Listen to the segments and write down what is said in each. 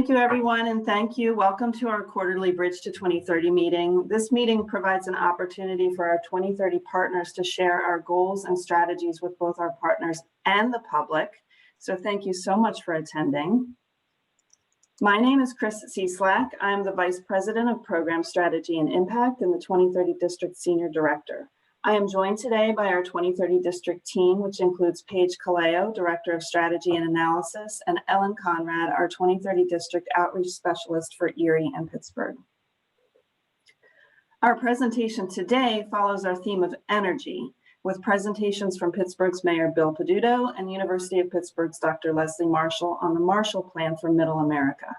Thank you, everyone, and thank you. Welcome to our quarterly Bridge to 2030 meeting. This meeting provides an opportunity for our 2030 partners to share our goals and strategies with both our partners and the public. So thank you so much for attending. My name is Chris Cieslak. I am the Vice President of Program Strategy and Impact and the 2030 District Senior Director. I am joined today by our 2030 District team, which includes Paige Kaleo, Director of Strategy and Analysis, and Ellen Conrad, our 2030 District Outreach Specialist for Erie and Pittsburgh. Our presentation today follows our theme of energy, with presentations from Pittsburgh's Mayor Bill Peduto and University of Pittsburgh's Dr. Leslie Marshall on the Marshall Plan for Middle America.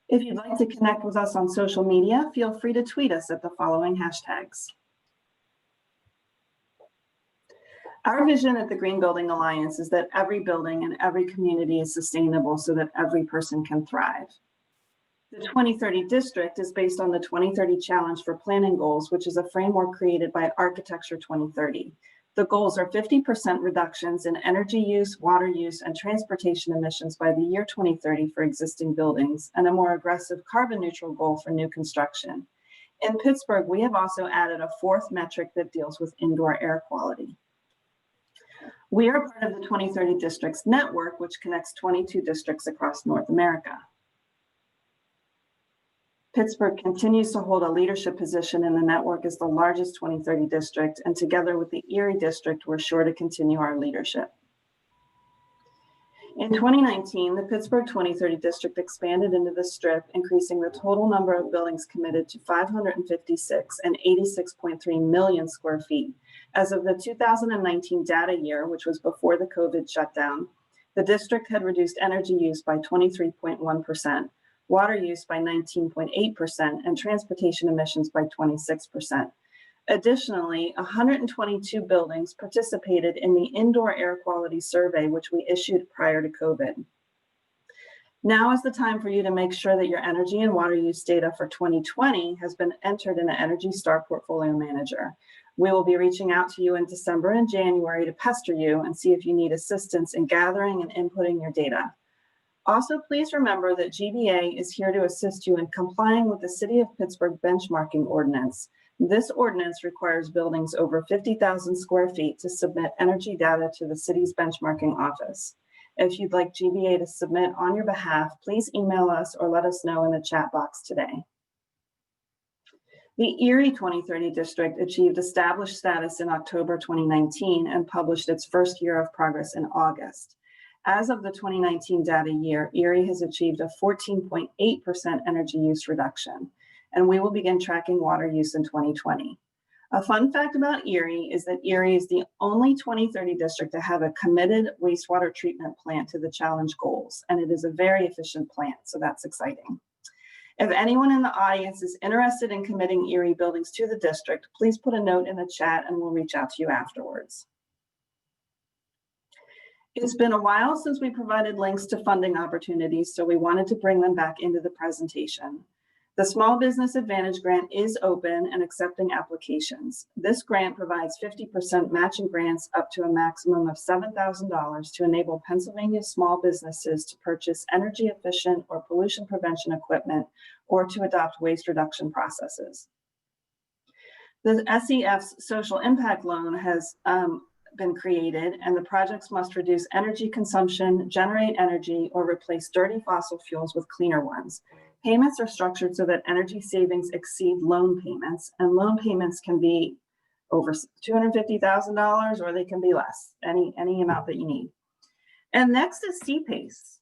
If you'd like to connect with us on social media, feel free to tweet us at the following hashtags. Our vision at the Green Building Alliance is that every building and every community is sustainable so that every person can thrive. The 2030 District is based on the 2030 Challenge for Planning Goals, which is a framework created by Architecture 2030. The goals are 50% reductions in energy use, water use, and transportation emissions by the year 2030 for existing buildings, and a more aggressive carbon neutral goal for new construction. In Pittsburgh, we have also added a fourth metric that deals with indoor air quality. We are part of the 2030 Districts Network, which connects 22 districts across North America. Pittsburgh continues to hold a leadership position in the network as the largest 2030 district, and together with the Erie District, we're sure to continue our leadership. In 2019, the Pittsburgh 2030 District expanded into the Strip, increasing the total number of buildings committed to 556 and 86.3 million square feet. As of the 2019 data year, which was before the COVID shutdown, the district had reduced energy use by 23.1%. Water use by 19.8%, and transportation emissions by 26%. Additionally, 122 buildings participated in the Indoor Air Quality Survey, which we issued prior to COVID. Now is the time for you to make sure that your energy and water use data for 2020 has been entered in the Energy Star Portfolio Manager. We will be reaching out to you in December and January to pester you and see if you need assistance in gathering and inputting your data. Also, please remember that GBA is here to assist you in complying with the City of Pittsburgh benchmarking ordinance. This ordinance requires buildings over 50,000 square feet to submit energy data to the city's benchmarking office. If you'd like GBA to submit on your behalf, please email us or let us know in the chat box today. The Erie 2030 District achieved established status in October 2019 and published its first year of progress in August. As of the 2019 data year, Erie has achieved a 14.8% energy use reduction, and we will begin tracking water use in 2020. A fun fact about Erie is that Erie is the only 2030 district to have a committed wastewater treatment plant to the challenge goals, and it is a very efficient plant, so that's exciting. If anyone in the audience is interested in committing Erie buildings to the district, please put a note in the chat and we'll reach out to you afterwards. It's been a while since we provided links to funding opportunities, so we wanted to bring them back into the presentation. The Small Business Advantage Grant is open and accepting applications. This grant provides 50% matching grants up to a maximum of $7,000 to enable Pennsylvania small businesses to purchase energy efficient or pollution prevention equipment or to adopt waste reduction processes. The SEF's social impact loan has been created, and the projects must reduce energy consumption, generate energy, or replace dirty fossil fuels with cleaner ones. Payments are structured so that energy savings exceed loan payments, and loan payments can be over $250,000 or they can be less, any amount that you need. And next is CPACE.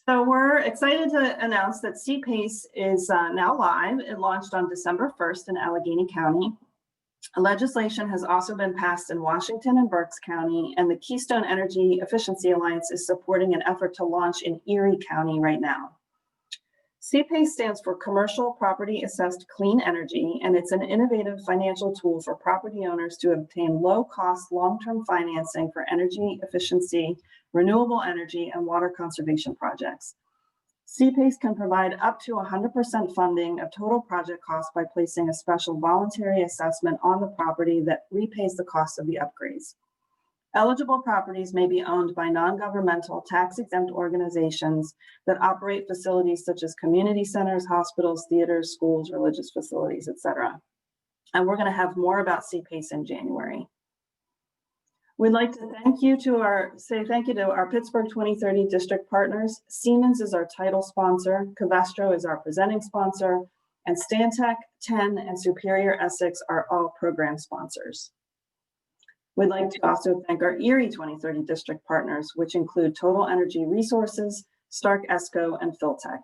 So we're excited to announce that CPACE is now live. It launched on December 1st in Allegheny County. Legislation has also been passed in Washington and Berks County, and the Keystone Energy Efficiency Alliance is supporting an effort to launch in Erie County right now. CPACE stands for Commercial Property Assessed Clean Energy, and it's an innovative financial tool for property owners to obtain low-cost, long-term financing for energy efficiency, renewable energy, and water conservation projects. CPACE can provide up to 100% funding of total project costs by placing a special voluntary assessment on the property that repays the cost of the upgrades. Eligible properties may be owned by non-governmental tax-exempt organizations that operate facilities such as community centers, hospitals, theaters, schools, religious facilities, etc. And we're going to have more about CPACE in January. We'd like to say thank you to our Pittsburgh 2030 district partners. Siemens is our title sponsor, Covestro is our presenting sponsor, and Stantec, 10, and Superior Essex are all program sponsors. We'd like to also thank our Erie 2030 district partners, which include Total Energy Resources, Stark Esco, and Philtech.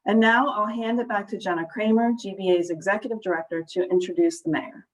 And now I'll hand it back to Jenna Kramer, GBA's Executive Director, to introduce the mayor.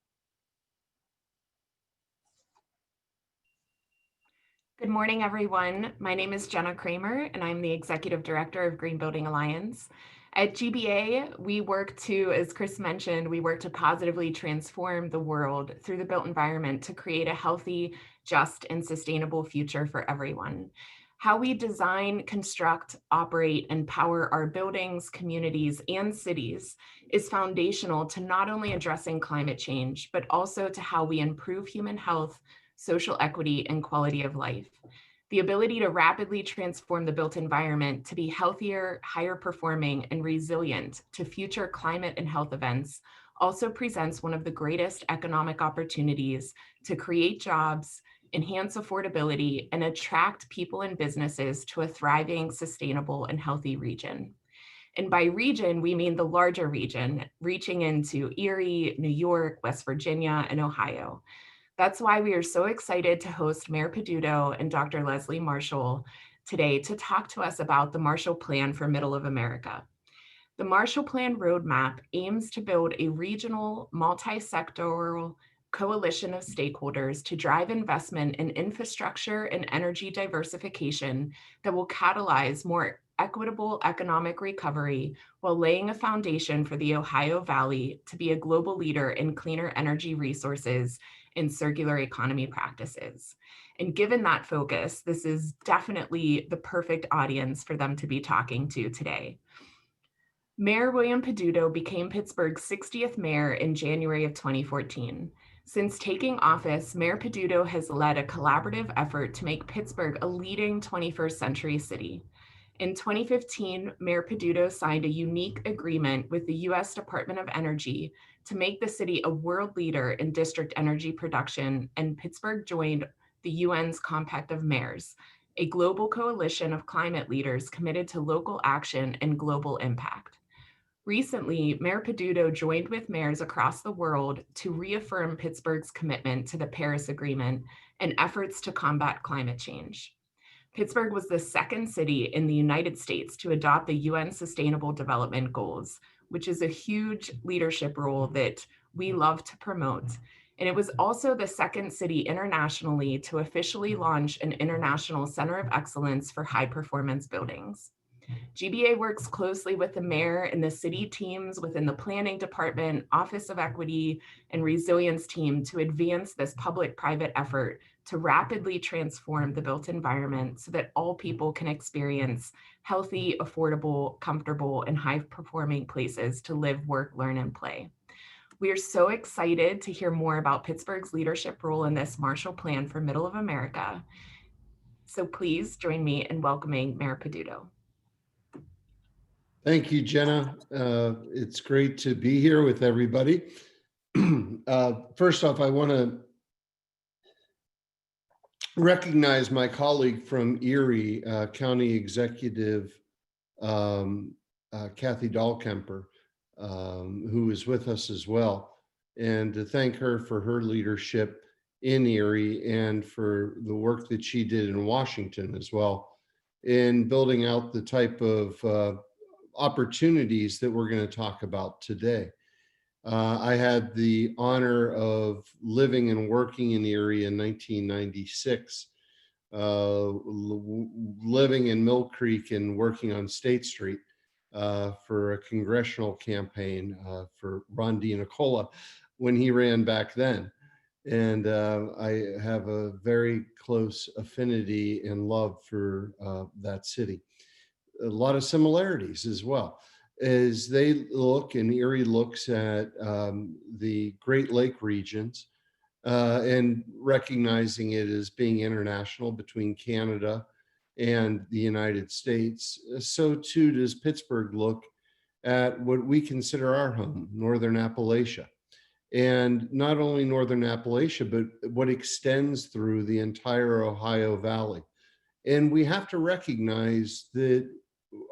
Good morning, everyone. My name is Jenna Kramer, and I'm the Executive Director of Green Building Alliance. At GBA, we work to, as Chris mentioned, we work to positively transform the world through the built environment to create a healthy, just, and sustainable future for everyone. How we design, construct, operate, and power our buildings, communities, and cities is foundational to not only addressing climate change, but also to how we improve human health, social equity, and quality of life. The ability to rapidly transform the built environment to be healthier, higher performing, and resilient to future climate and health events also presents one of the greatest economic opportunities to create jobs, enhance affordability, and attract people and businesses to a thriving, sustainable, and healthy region. And by region, we mean the larger region, reaching into Erie, New York, West Virginia, and Ohio. That's why we are so excited to host Mayor Peduto and Dr. Leslie Marshall today to talk to us about the Marshall Plan for Middle of America. The Marshall Plan roadmap aims to build a regional, multi-sectoral coalition of stakeholders to drive investment in infrastructure and energy diversification that will catalyze more equitable economic recovery while laying a foundation for the Ohio Valley to be a global leader in cleaner energy resources and circular economy practices. And given that focus, this is definitely the perfect audience for them to be talking to today. Mayor William Peduto became Pittsburgh's 60th mayor in January of 2014. Since taking office, Mayor Peduto has led a collaborative effort to make Pittsburgh a leading 21st century city. In 2015, Mayor Peduto signed a unique agreement with the U.S. Department of Energy to make the city a world leader in district energy production, and Pittsburgh joined the UN's Compact of Mayors, a global coalition of climate leaders committed to local action and global impact. Recently, Mayor Peduto joined with mayors across the world to reaffirm Pittsburgh's commitment to the Paris Agreement and efforts to combat climate change. Pittsburgh was the second city in the United States to adopt the UN Sustainable Development Goals, which is a huge leadership role that we love to promote. And it was also the second city internationally to officially launch an International Center of Excellence for High Performance Buildings. GBA works closely with the mayor and the city teams within the planning department, Office of Equity, and Resilience team to advance this public-private effort to rapidly transform the built environment so that all people can experience healthy, affordable, comfortable, and high-performing places to live, work, learn, and play. We are so excited to hear more about Pittsburgh's leadership role in this Marshall Plan for Middle of America. So please join me in welcoming Mayor Peduto. Thank you, Jenna. It's great to be here with everybody. First off, I want to recognize my colleague from Erie, County Executive Kathy Dahlkemper, who is with us as well, and to thank her for her leadership in Erie and for the work that she did in Washington as well in building out the type of opportunities that we're going to talk about today. I had the honor of living and working in Erie in 1996, living in Mill Creek and working on State Street for a congressional campaign for Ron DiNicola when he ran back then. And I have a very close affinity and love for that city. A lot of similarities as well. As they look, and Erie looks at the Great Lake regions, and recognizing it as being international between Canada and the United States, so too does Pittsburgh look at what we consider our home, Northern Appalachia. And not only Northern Appalachia, but what extends through the entire Ohio Valley. And we have to recognize that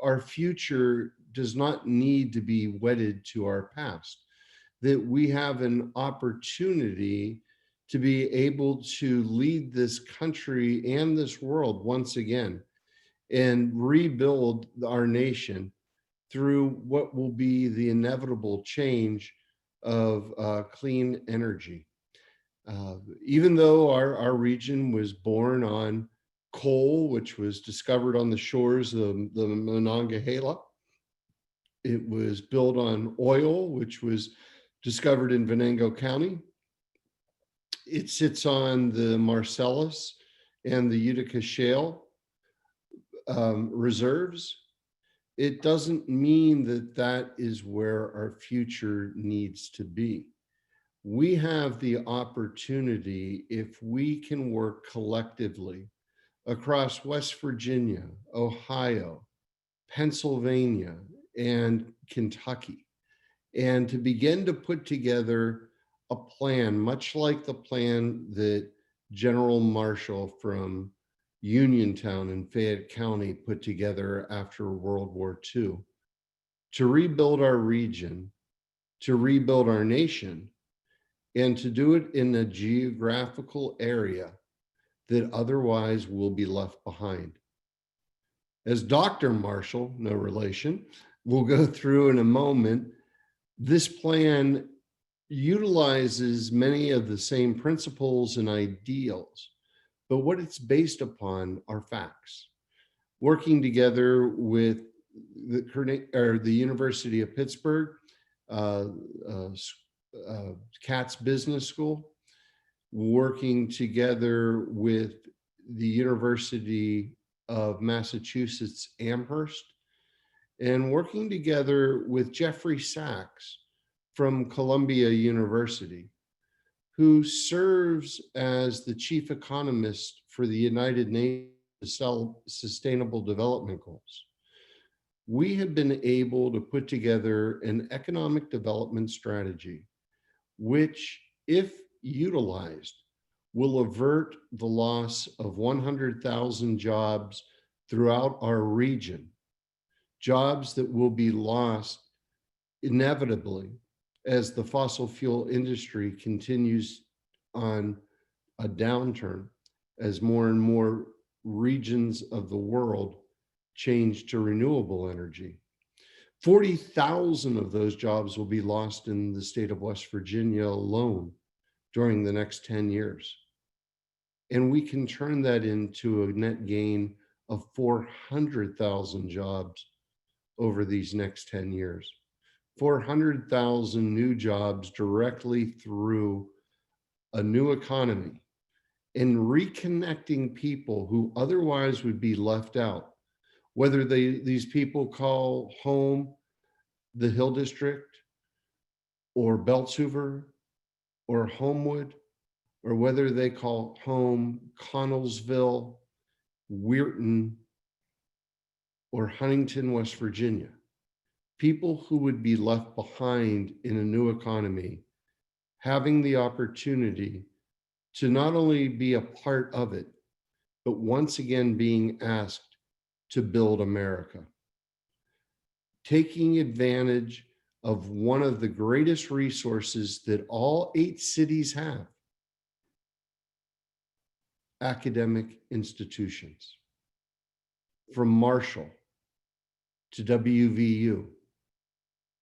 our future does not need to be wedded to our past, that we have an opportunity to be able to lead this country and this world once again and rebuild our nation through what will be the inevitable change of clean energy. Even though our region was born on coal, which was discovered on the shores of the Monongahela, it was built on oil, which was discovered in Venango County. It sits on the Marcellus and the Utica Shale reserves. It doesn't mean that that is where our future needs to be. We have the opportunity, if we can work collectively across West Virginia, Ohio, Pennsylvania, and Kentucky, and to begin to put together a plan, much like the plan that General Marshall from Uniontown in Fayette County put together after World War II, to rebuild our region, to rebuild our nation, and to do it in a geographical area that otherwise will be left behind. As Dr. Marshall, no relation, will go through in a moment, this plan utilizes many of the same principles and ideals, but what it's based upon are facts. Working together with the University of Pittsburgh, Katz Business School, working together with the University of Massachusetts Amherst, and working together with Jeffrey Sachs from Columbia University, who serves as the chief economist for the United Nations Sustainable Development Goals. We have been able to put together an economic development strategy, which, if utilized, will avert the loss of 100,000 jobs throughout our region, jobs that will be lost inevitably as the fossil fuel industry continues on a downturn, as more and more regions of the world change to renewable energy. 40,000 of those jobs will be lost in the state of West Virginia alone during the next 10 years. And we can turn that into a net gain of 400,000 jobs over these next 10 years. 400,000 new jobs directly through a new economy and reconnecting people who otherwise would be left out, whether these people call home the Hill District or Beltshoover or Homewood, or whether they call home Connellsville, Weirton, or Huntington, West Virginia. People who would be left behind in a new economy, having the opportunity to not only be a part of it, but once again being asked to build America. Taking advantage of one of the greatest resources that all 8 cities have, academic institutions. From Marshall to WVU,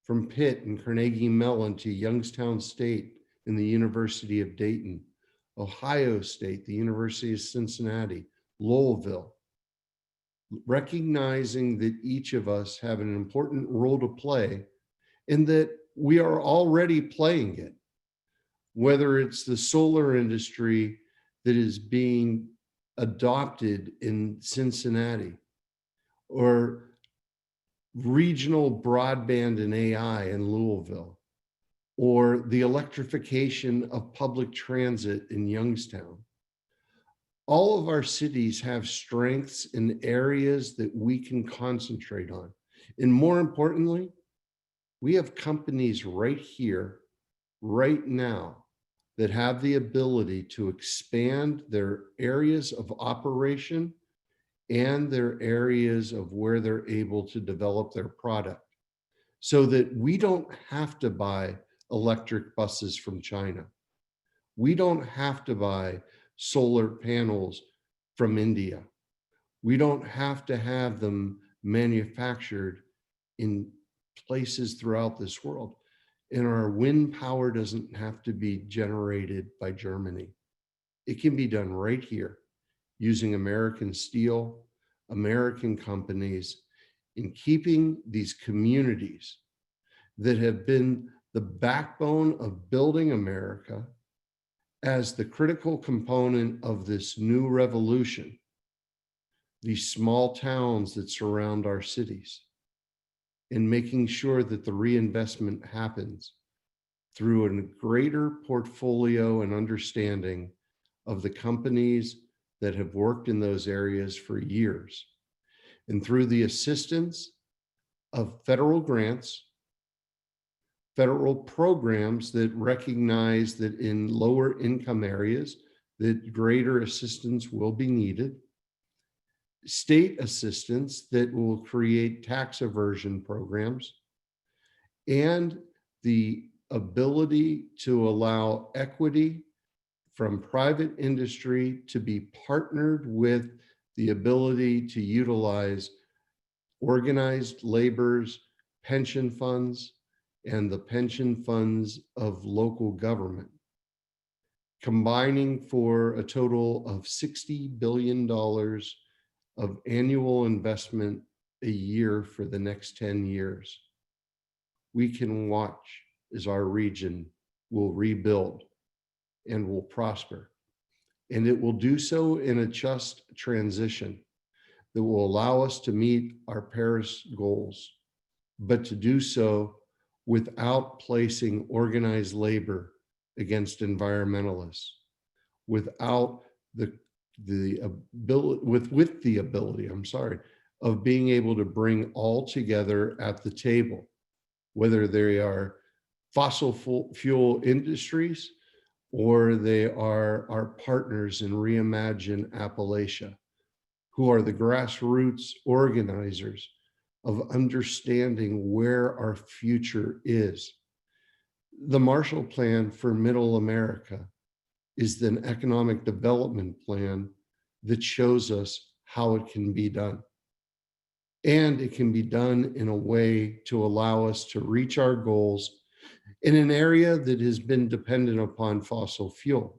from Pitt and Carnegie Mellon to Youngstown State and the University of Dayton, Ohio State, the University of Cincinnati, Louisville, recognizing that each of us have an important role to play and that we are already playing it, whether it's the solar industry that is being adopted in Cincinnati, or regional broadband and AI in Louisville, or the electrification of public transit in Youngstown. All of our cities have strengths in areas that we can concentrate on. And more importantly, we have companies right here, right now, that have the ability to expand their areas of operation and their areas of where they're able to develop their product, so that we don't have to buy electric buses from China. We don't have to buy solar panels from India. We don't have to have them manufactured in places throughout this world. And our wind power doesn't have to be generated by Germany. It can be done right here using American steel, American companies, in keeping these communities that have been the backbone of building America as the critical component of this new revolution, these small towns that surround our cities, and making sure that the reinvestment happens through a greater portfolio and understanding of the companies that have worked in those areas for years, and through the assistance of federal grants, federal programs that recognize that in lower income areas that greater assistance will be needed, state assistance that will create tax aversion programs, and the ability to allow equity from private industry to be partnered with the ability to utilize organized labor's pension funds and the pension funds of local government, combining for a total of $60 billion of annual investment a year for the next 10 years. We can watch as our region will rebuild and will prosper. And it will do so in a just transition that will allow us to meet our Paris goals, but to do so without placing organized labor against environmentalists, without the ability, of being able to bring all together at the table, whether they are fossil fuel industries or they are our partners in Reimagine Appalachia, who are the grassroots organizers of understanding where our future is. The Marshall Plan for Middle America is an economic development plan that shows us how it can be done. And it can be done in a way to allow us to reach our goals in an area that has been dependent upon fossil fuels,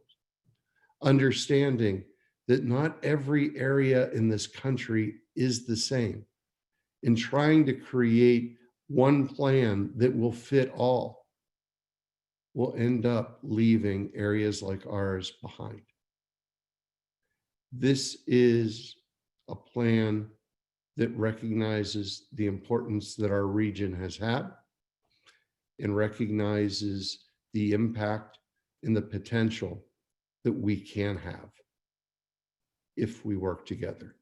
understanding that not every area in this country is the same, and trying to create one plan that will fit all will end up leaving areas like ours behind. This is a plan that recognizes the importance that our region has had and recognizes the impact and the potential that we can have if we work together.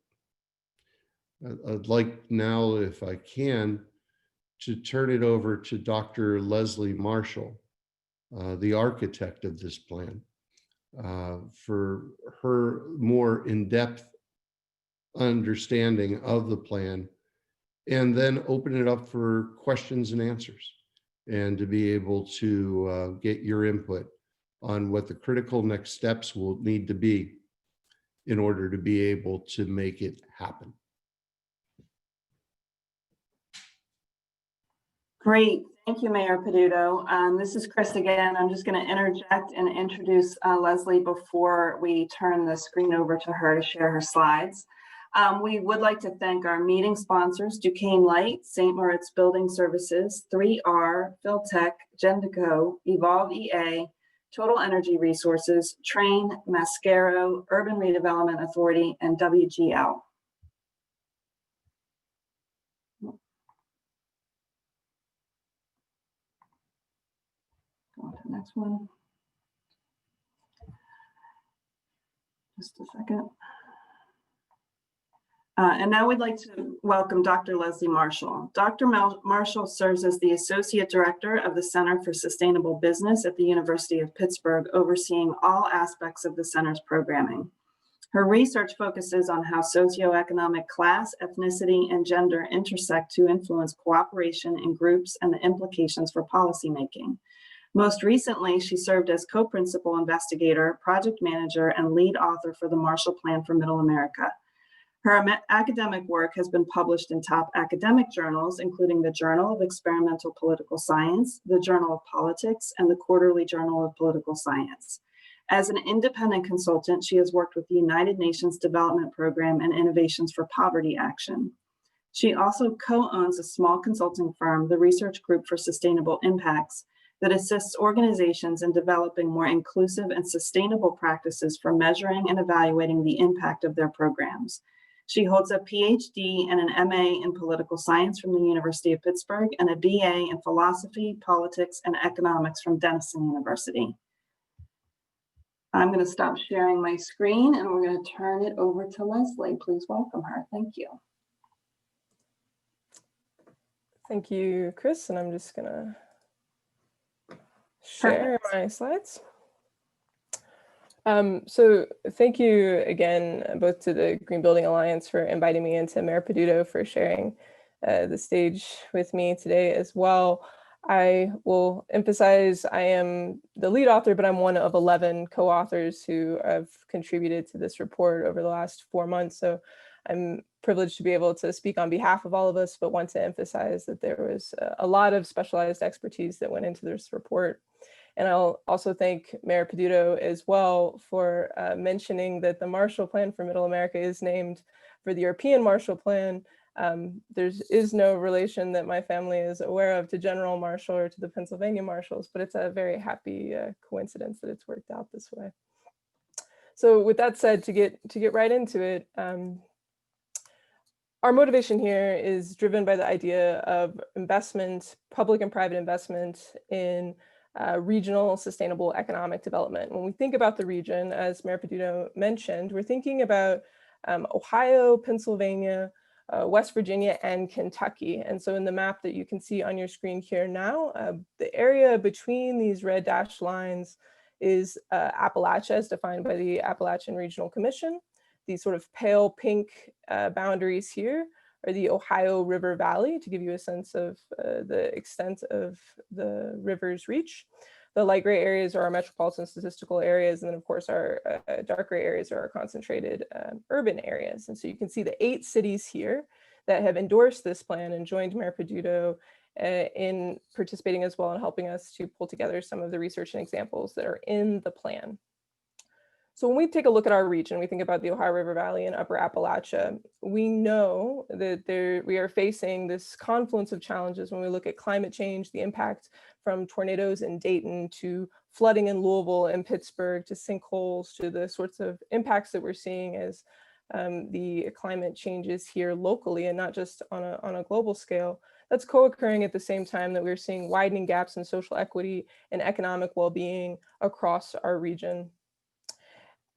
I'd like now, if I can, to turn it over to Dr. Leslie Marshall, the architect of this plan, for her more in-depth understanding of the plan, and then open it up for questions and answers, and to be able to get your input on what the critical next steps will need to be in order to be able to make it happen. Great. Thank you, Mayor Peduto. This is Chris again. I'm just going to interject and introduce Leslie before we turn the screen over to her to share her slides. We would like to thank our meeting sponsors, Duquesne Light, St. Moritz Building Services, 3R, Philtech, Gendico, Evolve EA, Total Energy Resources, Train, Mascaro, Urban Redevelopment Authority, and WGL. Next one. Just a second. And now we'd like to welcome Dr. Leslie Marshall. Dr. Marshall serves as the Associate Director of the Center for Sustainable Business at the University of Pittsburgh, overseeing all aspects of the center's programming. Her research focuses on how socioeconomic class, ethnicity, and gender intersect to influence cooperation in groups and the implications for policymaking. Most recently, she served as co-principal investigator, project manager, and lead author for the Marshall Plan for Middle America. Her academic work has been published in top academic journals, including the Journal of Experimental Political Science, the Journal of Politics, and the Quarterly Journal of Political Science. As an independent consultant, she has worked with the United Nations Development Program and Innovations for Poverty Action. She also co-owns a small consulting firm, the Research Group for Sustainable Impacts, that assists organizations in developing more inclusive and sustainable practices for measuring and evaluating the impact of their programs. She holds a PhD and an MA in political science from the University of Pittsburgh and a BA in philosophy, politics, and economics from Denison University. I'm going to stop sharing my screen and we're going to turn it over to Leslie. Please welcome her. Thank you. Thank you, Chris. And I'm just going to share my slides. So thank you again, both to the Green Building Alliance for inviting me and to Mayor Peduto for sharing the stage with me today as well. I will emphasize I am the lead author, but I'm one of 11 co-authors who have contributed to this report over the last 4 months. So I'm privileged to be able to speak on behalf of all of us, but want to emphasize that there was a lot of specialized expertise that went into this report. And I'll also thank Mayor Peduto as well for mentioning that the Marshall Plan for Middle America is named for the European Marshall Plan. There is no relation that my family is aware of to General Marshall or to the Pennsylvania Marshalls, but it's a very happy coincidence that it's worked out this way. So with that said, to get right into it, our motivation here is driven by the idea of investment, public and private investment in regional sustainable economic development. When we think about the region, as Mayor Peduto mentioned, we're thinking about Ohio, Pennsylvania, West Virginia, and Kentucky. And so in the map that you can see on your screen here now, the area between these red dashed lines is Appalachia, as defined by the Appalachian Regional Commission. These sort of pale pink boundaries here are the Ohio River Valley, to give you a sense of the extent of the river's reach. The light gray areas are our metropolitan statistical areas, and then of course our dark gray areas are our concentrated urban areas. And so you can see the 8 cities here that have endorsed this plan and joined Mayor Peduto in participating as well and helping us to pull together some of the research and examples that are in the plan. So when we take a look at our region, we think about the Ohio River Valley and Upper Appalachia, we know that we are facing this confluence of challenges when we look at climate change, the impact from tornadoes in Dayton to flooding in Louisville and Pittsburgh to sinkholes to the sorts of impacts that we're seeing as the climate changes here locally and not just on a global scale. That's co-occurring at the same time that we're seeing widening gaps in social equity and economic well-being across our region.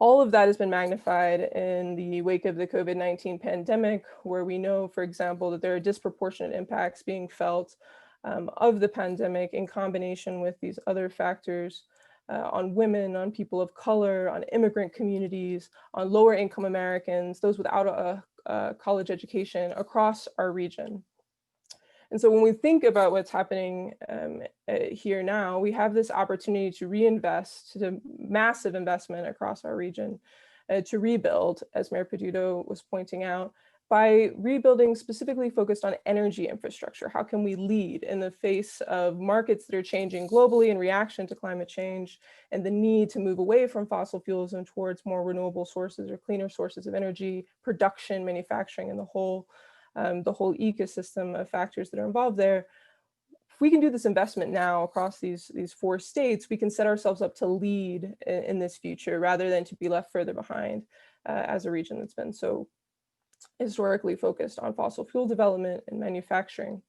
All of that has been magnified in the wake of the COVID-19 pandemic, where we know, for example, that there are disproportionate impacts being felt of the pandemic in combination with these other factors on women, on people of color, on immigrant communities, on lower income Americans, those without a college education across our region. And so when we think about what's happening here now, we have this opportunity to reinvest, to massive investment across our region, to rebuild, as Mayor Peduto was pointing out, by rebuilding specifically focused on energy infrastructure. How can we lead in the face of markets that are changing globally in reaction to climate change and the need to move away from fossil fuels and towards more renewable sources or cleaner sources of energy, production, manufacturing, and the whole ecosystem of factors that are involved there. If we can do this investment now across these 4 states, we can set ourselves up to lead in this future rather than to be left further behind as a region that's been so historically focused on fossil fuel development and manufacturing.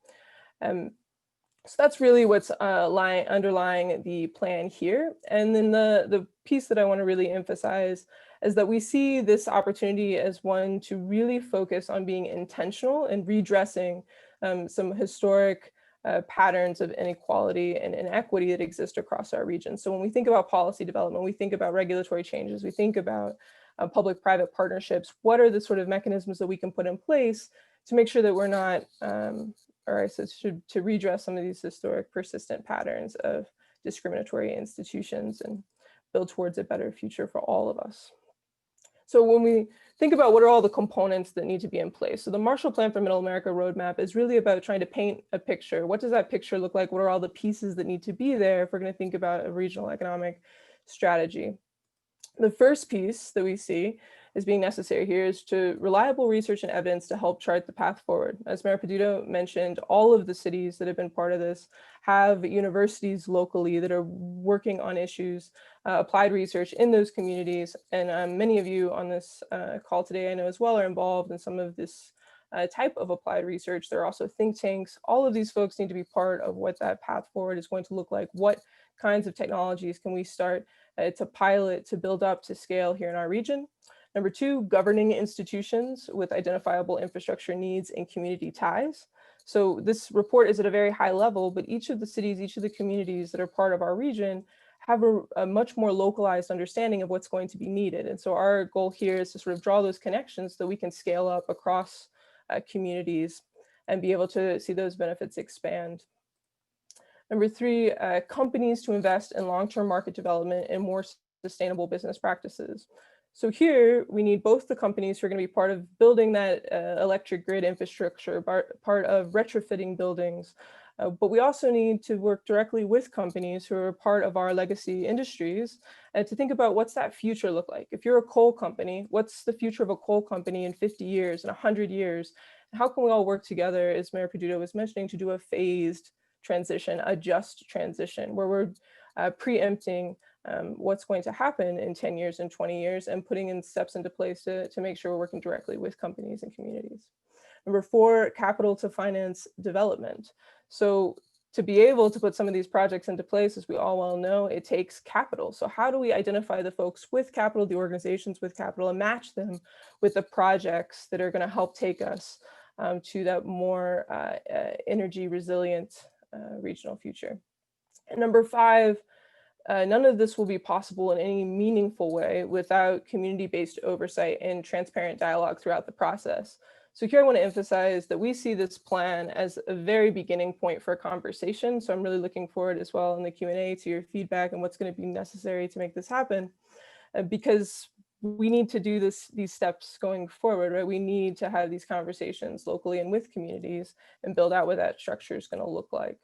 So that's really what's underlying the plan here. And then the piece that I want to really emphasize is that we see this opportunity as one to really focus on being intentional and redressing some historic patterns of inequality and inequity that exist across our region. So when we think about policy development, we think about regulatory changes, we think about public-private partnerships, what are the sort of mechanisms that we can put in place to make sure that we're not or I said to redress some of these historic persistent patterns of discriminatory institutions and build towards a better future for all of us. So when we think about what are all the components that need to be in place, so the Marshall Plan for Middle America Roadmap is really about trying to paint a picture. What does that picture look like? What are all the pieces that need to be there if we're going to think about a regional economic strategy? The first piece that we see as being necessary here is to reliable research and evidence to help chart the path forward. As Mayor Peduto mentioned, all of the cities that have been part of this have universities locally that are working on issues, applied research in those communities. And many of you on this call today, I know as well, are involved in some of this type of applied research. There are also think tanks. All of these folks need to be part of what that path forward is going to look like. What kinds of technologies can we start to pilot, to build up, to scale here in our region? Number two, governing institutions with identifiable infrastructure needs and community ties. So this report is at a very high level, but each of the cities, each of the communities that are part of our region have a much more localized understanding of what's going to be needed. And so our goal here is to sort of draw those connections so that we can scale up across communities and be able to see those benefits expand. Number three, companies to invest in long-term market development and more sustainable business practices. So here we need both the companies who are going to be part of building that electric grid infrastructure, part of retrofitting buildings, but we also need to work directly with companies who are part of our legacy industries and to think about what's that future look like. If you're a coal company, what's the future of a coal company in 50 years, in 100 years? How can we all work together, as Mayor Peduto was mentioning, to do a phased transition, a just transition, where we're preempting what's going to happen in 10 years and 20 years and putting in steps into place to make sure we're working directly with companies and communities. Number four, capital to finance development. So to be able to put some of these projects into place, as we all well know, it takes capital. So how do we identify the folks with capital, the organizations with capital, and match them with the projects that are going to help take us to that more energy resilient regional future? And number five, none of this will be possible in any meaningful way without community-based oversight and transparent dialogue throughout the process. So here I want to emphasize that we see this plan as a very beginning point for a conversation. So I'm really looking forward as well in the Q&A to your feedback and what's going to be necessary to make this happen, because we need to do these steps going forward, right? We need to have these conversations locally and with communities and build out what that structure is going to look like.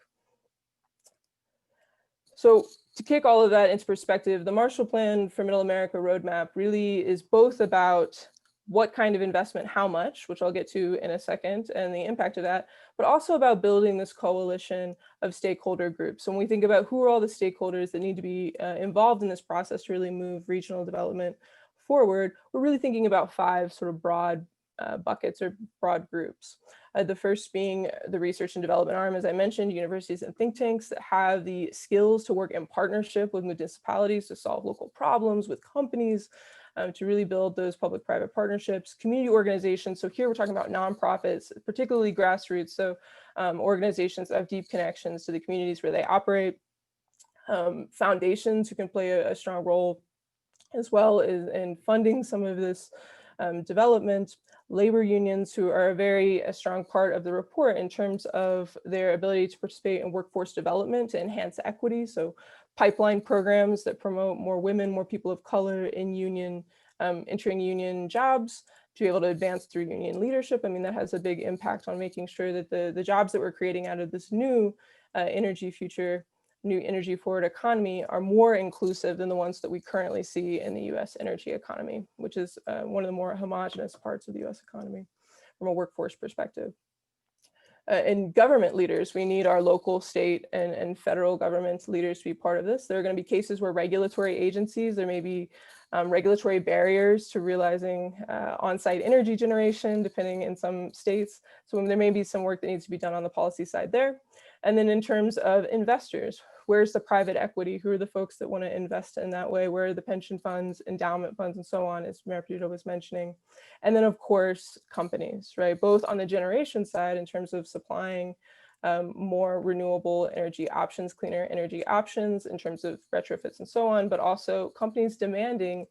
So to kick all of that into perspective, the Marshall Plan for Middle America Roadmap really is both about what kind of investment, how much, which I'll get to in a second, and the impact of that, but also about building this coalition of stakeholder groups. So when we think about who are all the stakeholders that need to be involved in this process to really move regional development forward, we're really thinking about five sort of broad buckets or broad groups. The first being the research and development arm, as I mentioned, universities and think tanks that have the skills to work in partnership with municipalities to solve local problems, with companies, to really build those public-private partnerships, community organizations. So here we're talking about nonprofits, particularly grassroots. So organizations that have deep connections to the communities where they operate, foundations who can play a strong role as well in funding some of this development, labor unions who are a strong part of the report in terms of their ability to participate in workforce development to enhance equity. So pipeline programs that promote more women, more people of color in union, entering union jobs, to be able to advance through union leadership. I mean, that has a big impact on making sure that the jobs that we're creating out of this new energy future, new energy forward economy are more inclusive than the ones that we currently see in the US energy economy, which is one of the more homogenous parts of the US economy from a workforce perspective. And government leaders, we need our local, state, and federal government leaders to be part of this. There are going to be cases where regulatory agencies, there may be regulatory barriers to realizing on-site energy generation, depending in some states. So there may be some work that needs to be done on the policy side there. And then in terms of investors, where's the private equity? Who are the folks that want to invest in that way? Where are the pension funds, endowment funds, and so on, as Mayor Peduto was mentioning? And then, of course, companies, right? Both on the generation side in terms of supplying more renewable energy options, cleaner energy options in terms of retrofits and so on, but also companies demanding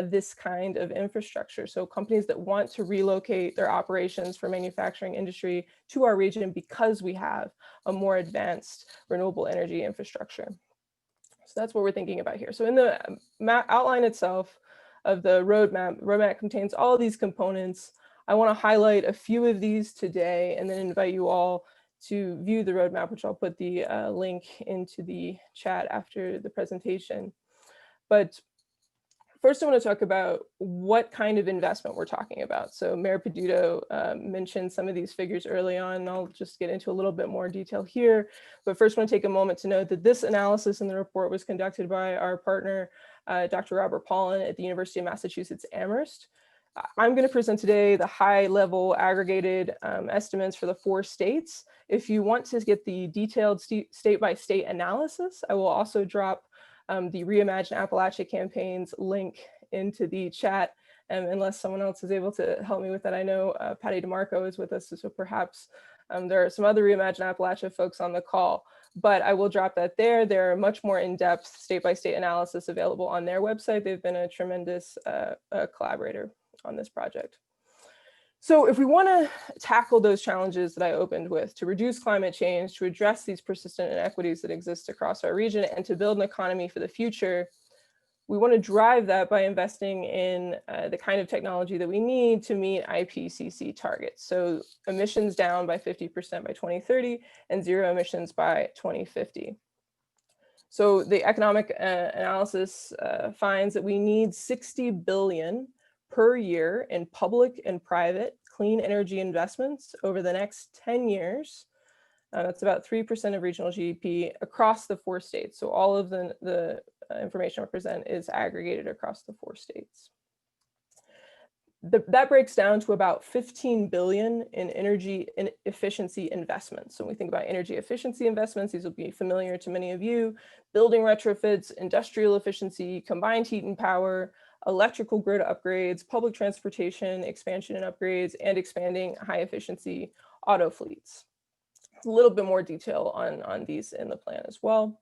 this kind of infrastructure. So companies that want to relocate their operations for manufacturing industry to our region because we have a more advanced renewable energy infrastructure. So that's what we're thinking about here. So in the outline itself of the roadmap contains all of these components. I want to highlight a few of these today and then invite you all to view the roadmap, which I'll put the link into the chat after the presentation. But first, I want to talk about what kind of investment we're talking about. So Mayor Peduto mentioned some of these figures early on, and I'll just get into a little bit more detail here. But first, I want to take a moment to note that this analysis in the report was conducted by our partner, Dr. Robert Paulin at the University of Massachusetts Amherst. I'm going to present today the high-level aggregated estimates for the 4 states. If you want to get the detailed state-by-state analysis, I will also drop the Reimagine Appalachia campaign's link into the chat, unless someone else is able to help me with that. I know Patty DeMarco is with us, so perhaps there are some other Reimagine Appalachia folks on the call, but I will drop that there. There are much more in-depth state-by-state analysis available on their website. They've been a tremendous collaborator on this project. So if we want to tackle those challenges that I opened with, to reduce climate change, to address these persistent inequities that exist across our region, and to build an economy for the future, we want to drive that by investing in the kind of technology that we need to meet IPCC targets. So emissions down by 50% by 2030 and zero emissions by 2050. So the economic analysis finds that we need $60 billion per year in public and private clean energy investments over the next 10 years. That's about 3% of regional GDP across the 4 states. So all of the information I present is aggregated across the 4 states. That breaks down to about 15 billion in energy efficiency investments. So when we think about energy efficiency investments, these will be familiar to many of you: building retrofits, industrial efficiency, combined heat and power, electrical grid upgrades, public transportation expansion and upgrades, and expanding high efficiency auto fleets. A little bit more detail on these in the plan as well.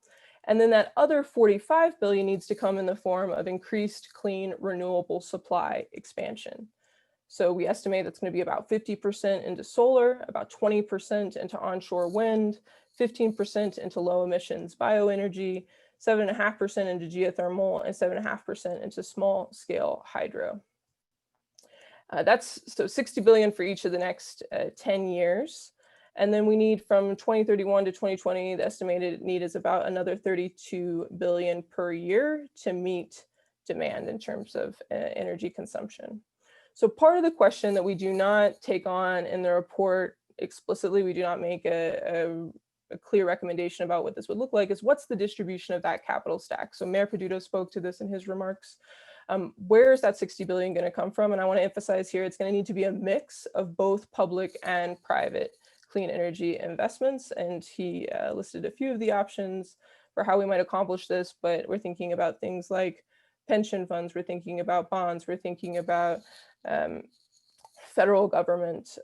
And then that other 45 billion needs to come in the form of increased clean renewable supply expansion. So we estimate that's going to be about 50% into solar, about 20% into onshore wind, 15% into low emissions bioenergy, 7.5% into geothermal, and 7.5% into small scale hydro. That's so 60 billion for each of the next 10 years. And then we need from 2031 to 2020, the estimated need is about another 32 billion per year to meet demand in terms of energy consumption. So part of the question that we do not take on in the report explicitly, we do not make a clear recommendation about what this would look like, is what's the distribution of that capital stack? So Mayor Peduto spoke to this in his remarks. Where is that 60 billion going to come from? And I want to emphasize here, it's going to need to be a mix of both public and private clean energy investments. And he listed a few of the options for how we might accomplish this, but we're thinking about things like pension funds, we're thinking about bonds, we're thinking about federal government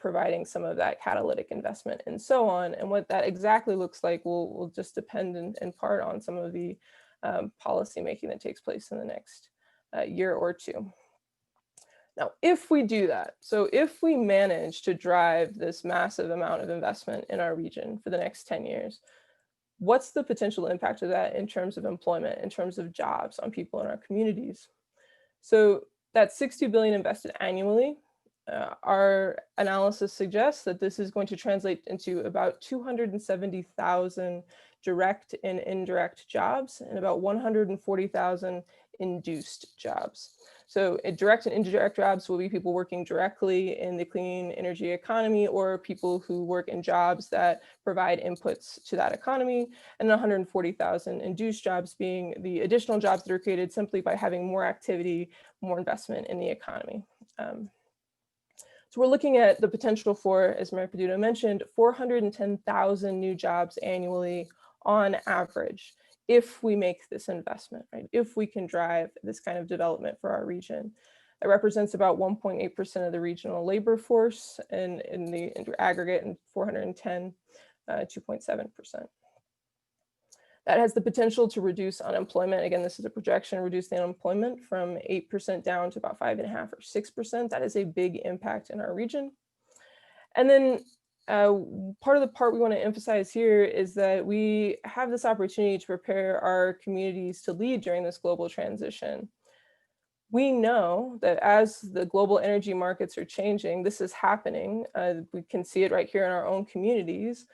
providing some of that catalytic investment and so on. And what that exactly looks like will just depend in part on some of the policy making that takes place in the next year or two. Now, if we do that, so if we manage to drive this massive amount of investment in our region for the next 10 years, what's the potential impact of that in terms of employment, in terms of jobs on people in our communities? So that 60 billion invested annually, our analysis suggests that this is going to translate into about 270,000 direct and indirect jobs and about 140,000 induced jobs. So direct and indirect jobs will be people working directly in the clean energy economy, or people who work in jobs that provide inputs to that economy, and 140,000 induced jobs being the additional jobs that are created simply by having more activity, more investment in the economy. So we're looking at the potential for, as Mayor Peduto mentioned, 410,000 new jobs annually on average, if we make this investment, right? If we can drive this kind of development for our region. That represents about 1.8% of the regional labor force, and in the aggregate, and 410, 2.7%. That has the potential to reduce unemployment. Again, this is a projection, reduce the unemployment from 8% down to about 5.5 or 6%. That is a big impact in our region. And then part of the part we want to emphasize here is that we have this opportunity to prepare our communities to lead during this global transition. We know that as the global energy markets are changing, this is happening. We can see it right here in our own communities.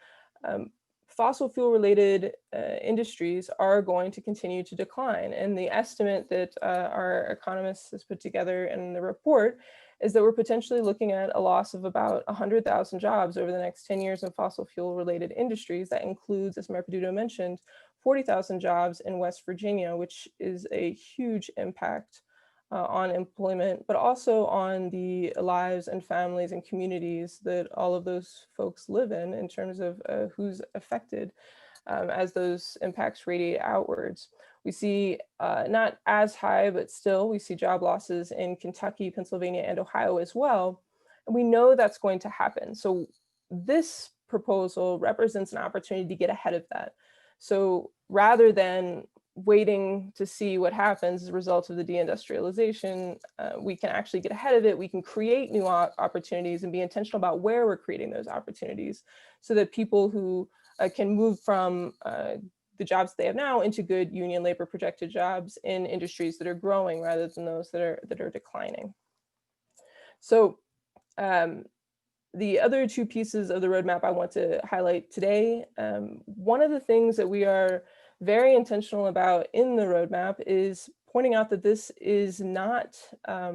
Fossil fuel related industries are going to continue to decline. And the estimate that our economist has put together in the report is that we're potentially looking at a loss of about 100,000 jobs over the next 10 years in fossil fuel related industries. That includes, as Mayor Peduto mentioned, 40,000 jobs in West Virginia, which is a huge impact on employment, but also on the lives and families and communities that all of those folks live in terms of who's affected as those impacts radiate outwards. We see not as high, but still we see job losses in Kentucky, Pennsylvania, and Ohio as well. And we know that's going to happen. So this proposal represents an opportunity to get ahead of that. So rather than waiting to see what happens as a result of the deindustrialization, we can actually get ahead of it. We can create new opportunities and be intentional about where we're creating those opportunities, so that people who can move from the jobs they have now into good union labor protected jobs in industries that are growing rather than those that are declining. So the other two pieces of the roadmap I want to highlight today, one of the things that we are very intentional about in the roadmap is pointing out that this is not,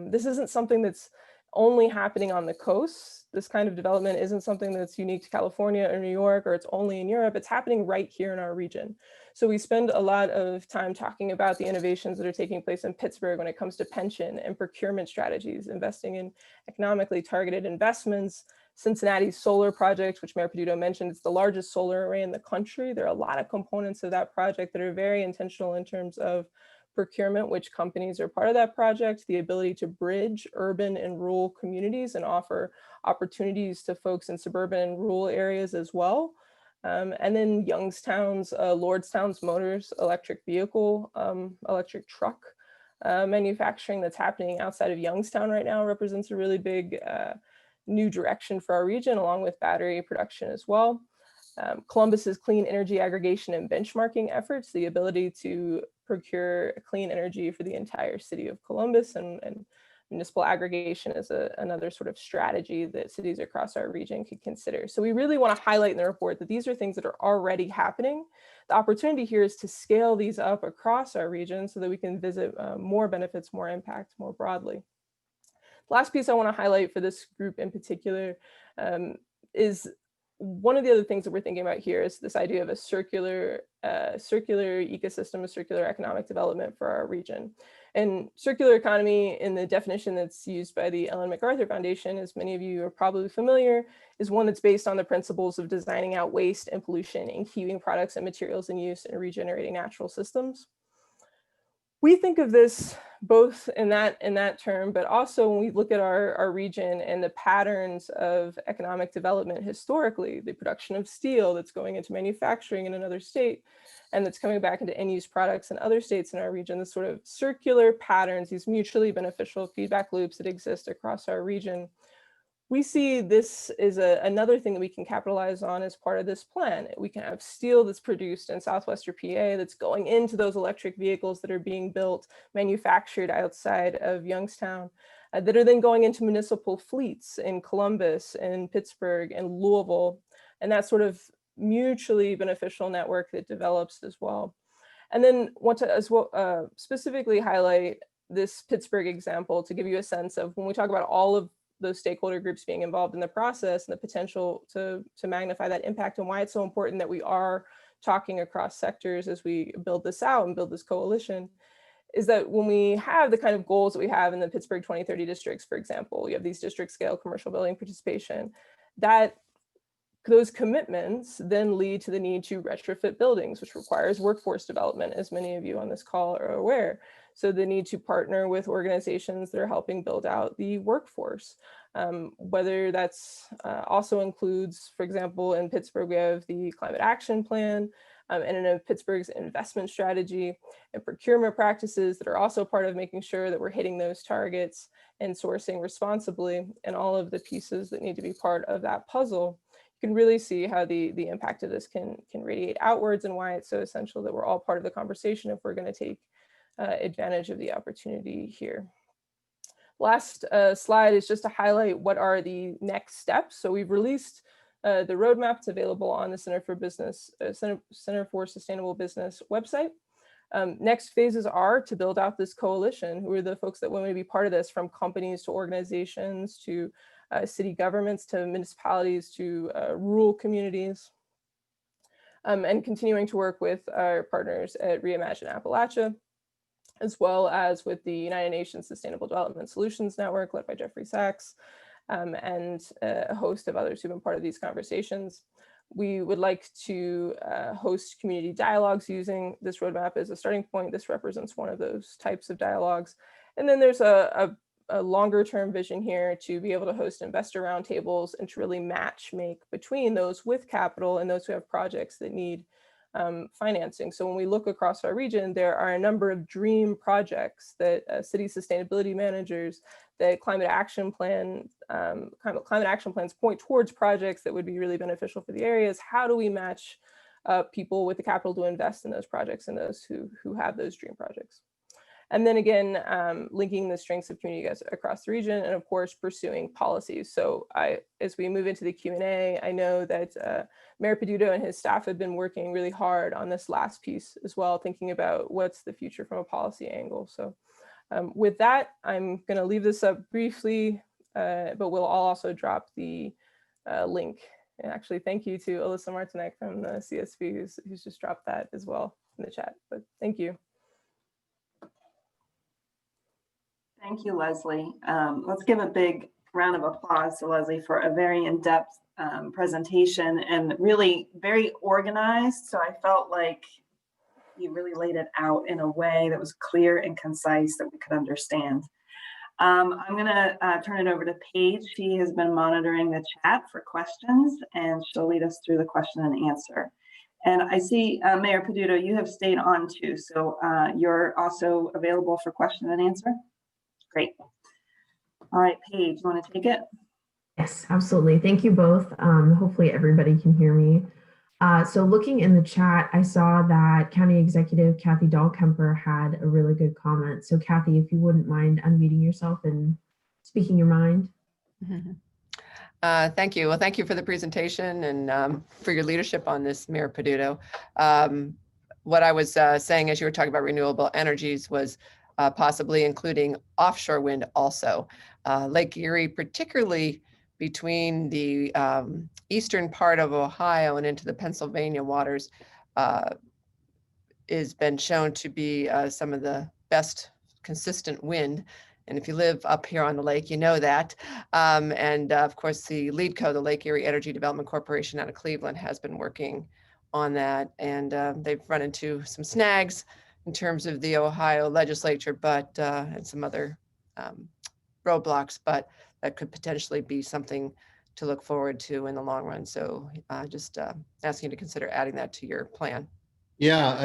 this isn't something that's only happening on the coast. This kind of development isn't something that's unique to California or New York, or it's only in Europe. It's happening right here in our region. So we spend a lot of time talking about the innovations that are taking place in Pittsburgh when it comes to pension and procurement strategies, investing in economically targeted investments. Cincinnati's solar project, which Mayor Peduto mentioned, it's the largest solar array in the country. There are a lot of components of that project that are very intentional in terms of procurement, which companies are part of that project, the ability to bridge urban and rural communities and offer opportunities to folks in suburban and rural areas as well. And then Youngstown's, Lordstown's Motors electric vehicle, electric truck manufacturing that's happening outside of Youngstown right now represents a really big new direction for our region, along with battery production as well. Columbus's clean energy aggregation and benchmarking efforts, the ability to procure clean energy for the entire city of Columbus, and municipal aggregation is another sort of strategy that cities across our region could consider. So we really want to highlight in the report that these are things that are already happening. The opportunity here is to scale these up across our region so that we can visit more benefits, more impact, more broadly. Last piece I want to highlight for this group in particular is one of the other things that we're thinking about here is this idea of a circular ecosystem, a circular economic development for our region. And circular economy, in the definition that's used by the Ellen MacArthur Foundation, as many of you are probably familiar, is one that's based on the principles of designing out waste and pollution and keeping products and materials in use and regenerating natural systems. We think of this both in that term, but also when we look at our region and the patterns of economic development historically, the production of steel that's going into manufacturing in another state and that's coming back into end-use products in other states in our region, the sort of circular patterns, these mutually beneficial feedback loops that exist across our region. We see this is another thing that we can capitalize on as part of this plan. We can have steel that's produced in southwestern PA that's going into those electric vehicles that are being built, manufactured outside of Youngstown, that are then going into municipal fleets in Columbus and Pittsburgh and Louisville, and that sort of mutually beneficial network that develops as well. And then want to as well specifically highlight this Pittsburgh example to give you a sense of when we talk about all of those stakeholder groups being involved in the process and the potential to magnify that impact, and why it's so important that we are talking across sectors as we build this out and build this coalition, is that when we have the kind of goals that we have in the Pittsburgh 2030 districts, for example, you have these district scale commercial building participation, that those commitments then lead to the need to retrofit buildings, which requires workforce development, as many of you on this call are aware. So the need to partner with organizations that are helping build out the workforce, whether that's also includes, for example, in Pittsburgh, we have the Climate Action Plan, and in Pittsburgh's investment strategy and procurement practices that are also part of making sure that we're hitting those targets and sourcing responsibly, and all of the pieces that need to be part of that puzzle. You can really see how the impact of this can radiate outwards, and why it's so essential that we're all part of the conversation if we're going to take advantage of the opportunity here. Last slide is just to highlight what are the next steps. So we've released the roadmap. It's available on the Center for Sustainable Business website. Next phases are to build out this coalition. Who are the folks that want to be part of this, from companies to organizations to city governments to municipalities to rural communities, and continuing to work with our partners at Reimagine Appalachia, as well as with the United Nations Sustainable Development Solutions Network, led by Jeffrey Sachs, and a host of others who've been part of these conversations. We would like to host community dialogues using this roadmap as a starting point. This represents one of those types of dialogues. And then there's a longer term vision here to be able to host investor roundtables and to really make between those with capital and those who have projects that need financing. So when we look across our region, there are a number of dream projects that city sustainability managers, that climate action plans point towards projects that would be really beneficial for the areas. How do we match people with the capital to invest in those projects and those who have those dream projects? And then again, linking the strengths of communities across the region, and of course, pursuing policies. So as we move into the Q&A, I know that Mayor Peduto and his staff have been working really hard on this last piece as well, thinking about what's the future from a policy angle. So with that, I'm going to leave this up briefly, but we'll also drop the link. And actually, thank you to Alyssa Martinek from the CSB who's just dropped that as well in the chat. But thank you. Thank you, Leslie. Let's give a big round of applause to Leslie for a very in-depth presentation, and really very organized. So I felt like you really laid it out in a way that was clear and concise that we could understand. I'm going to turn it over to Paige. She has been monitoring the chat for questions, and she'll lead us through the question and answer. And I see, Mayor Peduto, you have stayed on too. So you're also available for question and answer? Great. All right, Paige, you want to take it? Yes, absolutely. Thank you both. Hopefully everybody can hear me. So looking in the chat, I saw that County Executive Kathy Dahlkemper had a really good comment. So Kathy, if you wouldn't mind unmuting yourself and speaking your mind. Thank you. Well, thank you for the presentation and for your leadership on this, Mayor Peduto. What I was saying as you were talking about renewable energies was possibly including offshore wind also. Lake Erie, particularly between the eastern part of Ohio and into the Pennsylvania waters, has been shown to be some of the best consistent wind. And if you live up here on the lake, you know that. And of course, the LEEDCO, the Lake Erie Energy Development Corporation out of Cleveland, has been working on that. And they've run into some snags in terms of the Ohio legislature, but and some other roadblocks, but that could potentially be something to look forward to in the long run. So just asking you to consider adding that to your plan. Yeah,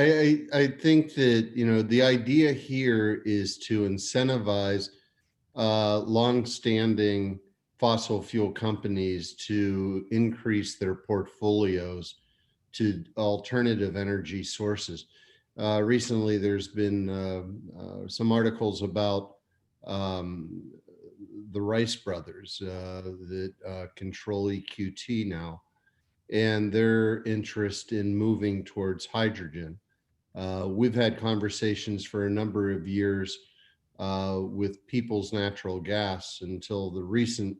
I think that, you know, the idea here is to incentivize longstanding fossil fuel companies to increase their portfolios to alternative energy sources. Recently, there's been some articles about the Rice brothers that control EQT now, and their interest in moving towards hydrogen. We've had conversations for a number of years with People's Natural Gas until the recent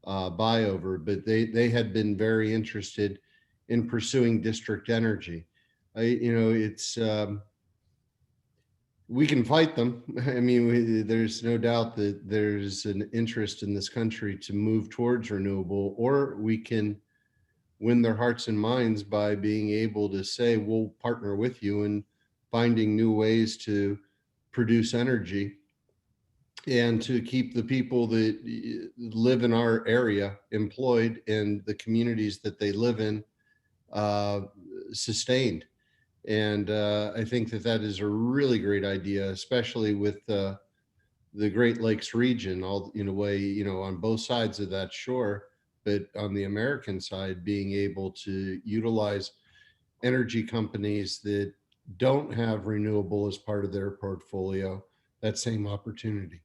buyover, but they had been very interested in pursuing district energy. It's we can fight them. I mean, there's no doubt that there's an interest in this country to move towards renewable, or we can win their hearts and minds by being able to say, we'll partner with you in finding new ways to produce energy and to keep the people that live in our area employed and the communities that they live in sustained. And I think that that is a really great idea, especially with the Great Lakes region, all in a way, on both sides of that shore, but on the American side, being able to utilize energy companies that don't have renewable as part of their portfolio, that same opportunity.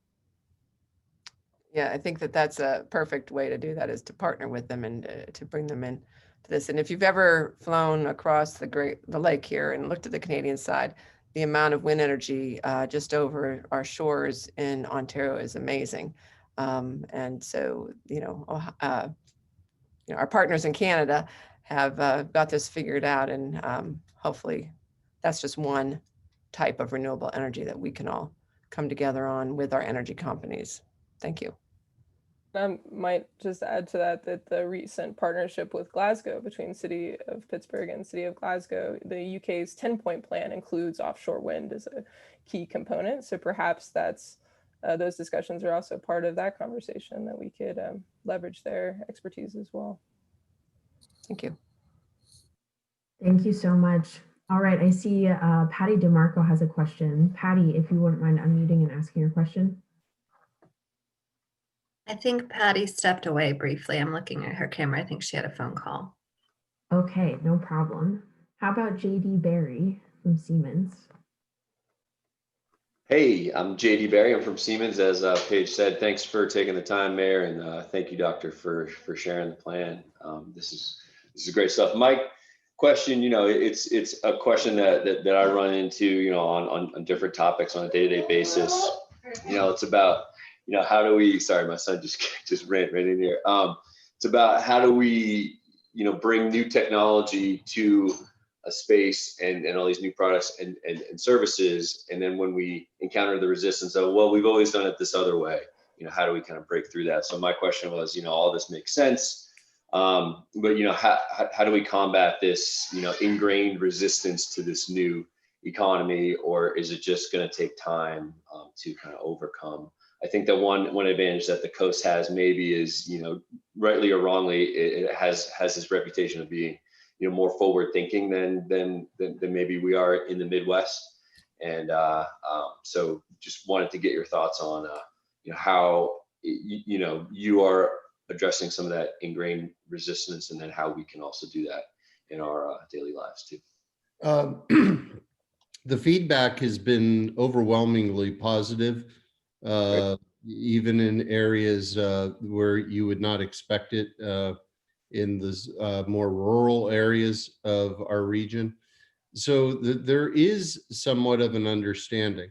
Yeah, I think that that's a perfect way to do that, is to partner with them and to bring them in to this. And if you've ever flown across the lake here and looked at the Canadian side, the amount of wind energy just over our shores in Ontario is amazing. And so, our partners in Canada have got this figured out, and hopefully that's just one type of renewable energy that we can all come together on with our energy companies. Thank you. I might just add to that the recent partnership with Glasgow between City of Pittsburgh and City of Glasgow, the UK's 10-point plan includes offshore wind as a key component. So perhaps that's those discussions are also part of that conversation, that we could leverage their expertise as well. Thank you. Thank you so much. All right, I see Patty DeMarco has a question. Patty, if you wouldn't mind unmuting and asking your question. I think Patty stepped away briefly. I'm looking at her camera. I think she had a phone call. Okay, no problem. How about JD Barry from Siemens? Hey, I'm JD Barry. I'm from Siemens, as Paige said. Thanks for taking the time, Mayor, and thank you, Doctor, for sharing the plan. This is great stuff. My question, it's a question that I run into, on different topics on a day-to-day basis. It's about, how do we? Sorry, my son just ran right in here. It's about how do we, bring new technology to a space and all these new products and services, and then when we encounter the resistance of, well, we've always done it this other way, how do we kind of break through that? So my question was, all this makes sense, but how do we combat this, ingrained resistance to this new economy, or is it just going to take time to kind of overcome? I think the one advantage that the coast has maybe is, rightly or wrongly, it has this reputation of being, more forward thinking than maybe we are in the Midwest. And so just wanted to get your thoughts on, how, you are addressing some of that ingrained resistance, and then how we can also do that in our daily lives too. The feedback has been overwhelmingly positive, even in areas where you would not expect it, in the more rural areas of our region. So there is somewhat of an understanding.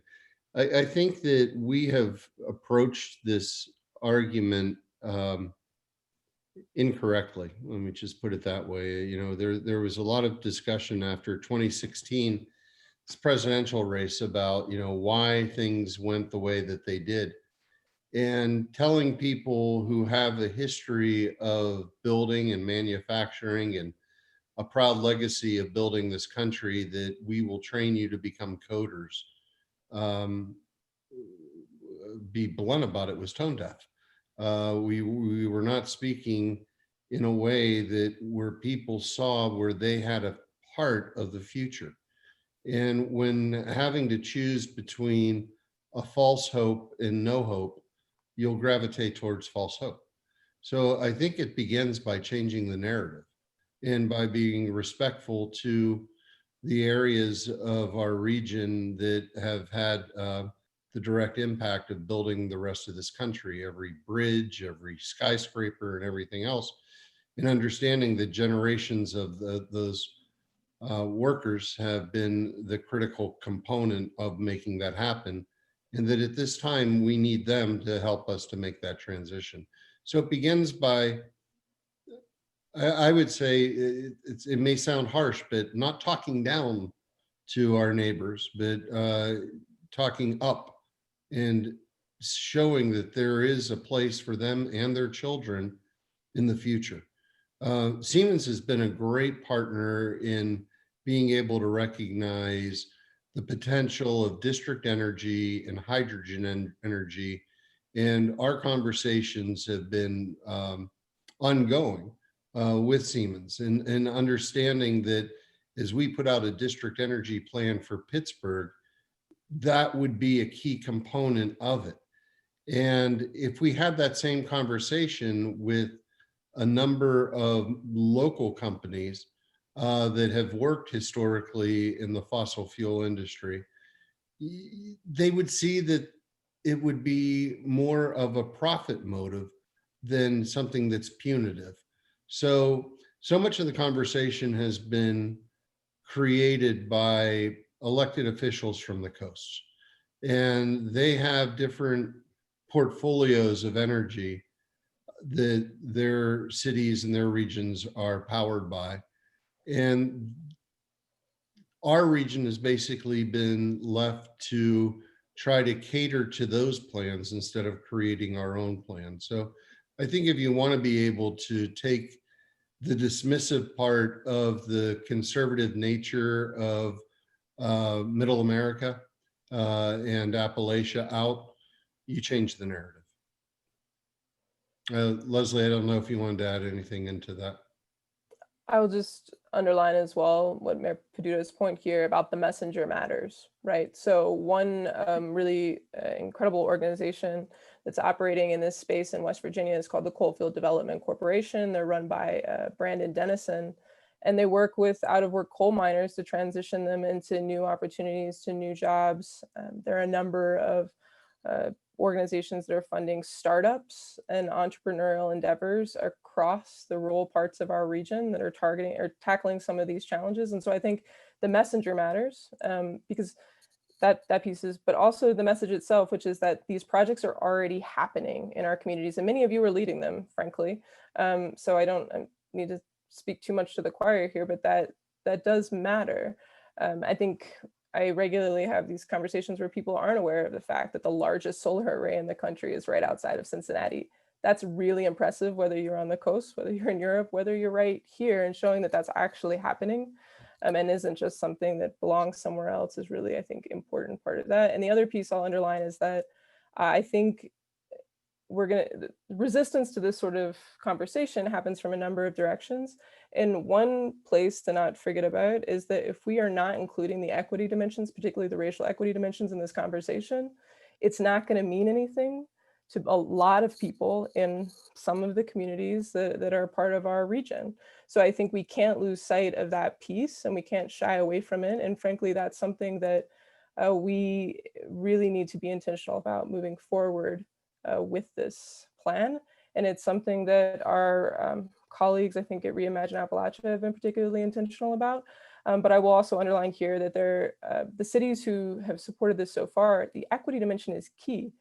I think that we have approached this argument incorrectly. Let me just put it that way. There was a lot of discussion after 2016, this presidential race, about, why things went the way that they did. And telling people who have a history of building and manufacturing and a proud legacy of building this country that we will train you to become coders, be blunt about it, was tone deaf. We were not speaking in a way that where people saw where they had a part of the future. And when having to choose between a false hope and no hope, you'll gravitate towards false hope. So I think it begins by changing the narrative and by being respectful to the areas of our region that have had the direct impact of building the rest of this country, every bridge, every skyscraper, and everything else, and understanding the generations of those workers have been the critical component of making that happen, and that at this time we need them to help us to make that transition. So it begins by, I would say, it may sound harsh, but not talking down to our neighbors, but talking up and showing that there is a place for them and their children in the future. Siemens has been a great partner in being able to recognize the potential of district energy and hydrogen energy. And our conversations have been ongoing with Siemens, and understanding that as we put out a district energy plan for Pittsburgh, that would be a key component of it. And if we had that same conversation with a number of local companies that have worked historically in the fossil fuel industry, they would see that it would be more of a profit motive than something that's punitive. So much of the conversation has been created by elected officials from the coasts, and they have different portfolios of energy that their cities and their regions are powered by. And our region has basically been left to try to cater to those plans instead of creating our own plan. So I think if you want to be able to take the dismissive part of the conservative nature of Middle America and Appalachia out, you change the narrative. Leslie, I don't know if you wanted to add anything into that. I will just underline as well what Mayor Peduto's point here about the messenger matters, right? So one really incredible organization that's operating in this space in West Virginia is called the Coalfield Development Corporation. They're run by Brandon Dennison, and they work with out-of-work coal miners to transition them into new opportunities, to new jobs. There are a number of organizations that are funding startups and entrepreneurial endeavors across the rural parts of our region that are targeting or tackling some of these challenges. And so I think the messenger matters because that piece is, but also the message itself, which is that these projects are already happening in our communities, and many of you are leading them, frankly. So I don't need to speak too much to the choir here, but that does matter. I think I regularly have these conversations where people aren't aware of the fact that the largest solar array in the country is right outside of Cincinnati. That's really impressive, whether you're on the coast, whether you're in Europe, whether you're right here, and showing that that's actually happening and isn't just something that belongs somewhere else is really, I think, important part of that. And the other piece I'll underline is that I think resistance to this sort of conversation happens from a number of directions. And one place to not forget about is that if we are not including the equity dimensions, particularly the racial equity dimensions in this conversation, it's not going to mean anything to a lot of people in some of the communities that are part of our region. So I think we can't lose sight of that piece, and we can't shy away from it. And frankly, that's something that we really need to be intentional about moving forward with this plan. And it's something that our colleagues, I think at Reimagine Appalachia, have been particularly intentional about. But I will also underline here that the cities who have supported this so far, the equity dimension is key.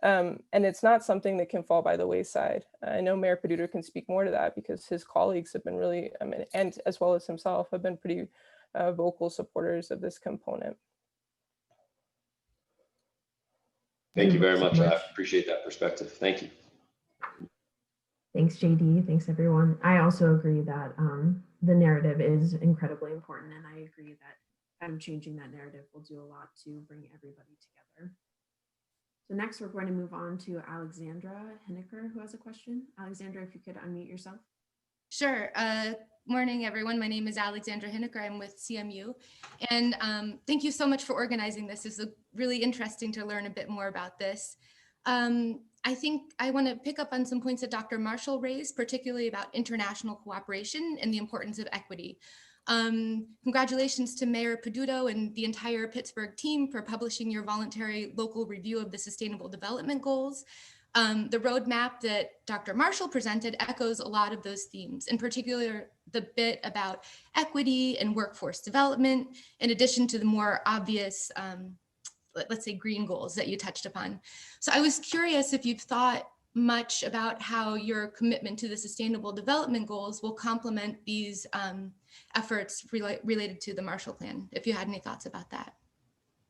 And it's not something that can fall by the wayside. I know Mayor Peduto can speak more to that because his colleagues have been really, and as well as himself, have been pretty vocal supporters of this component. Thank you very much. I appreciate that perspective. Thank you. Thanks, JD. Thanks, everyone. I also agree that the narrative is incredibly important, and I agree that changing that narrative will do a lot to bring everybody together. So next, we're going to move on to Alexandra Henniker, who has a question. Alexandra, if you could unmute yourself. Sure. Morning, everyone. My name is Alexandra Henniker. I'm with CMU. And thank you so much for organizing this. It's really interesting to learn a bit more about this. I think I want to pick up on some points that Dr. Marshall raised, particularly about international cooperation and the importance of equity. Congratulations to Mayor Peduto and the entire Pittsburgh team for publishing your voluntary local review of the Sustainable Development Goals. The roadmap that Dr. Marshall presented echoes a lot of those themes, in particular, the bit about equity and workforce development, in addition to the more obvious, let's say, green goals that you touched upon. So I was curious if you've thought much about how your commitment to the sustainable development goals will complement these efforts related to the Marshall Plan, if you had any thoughts about that.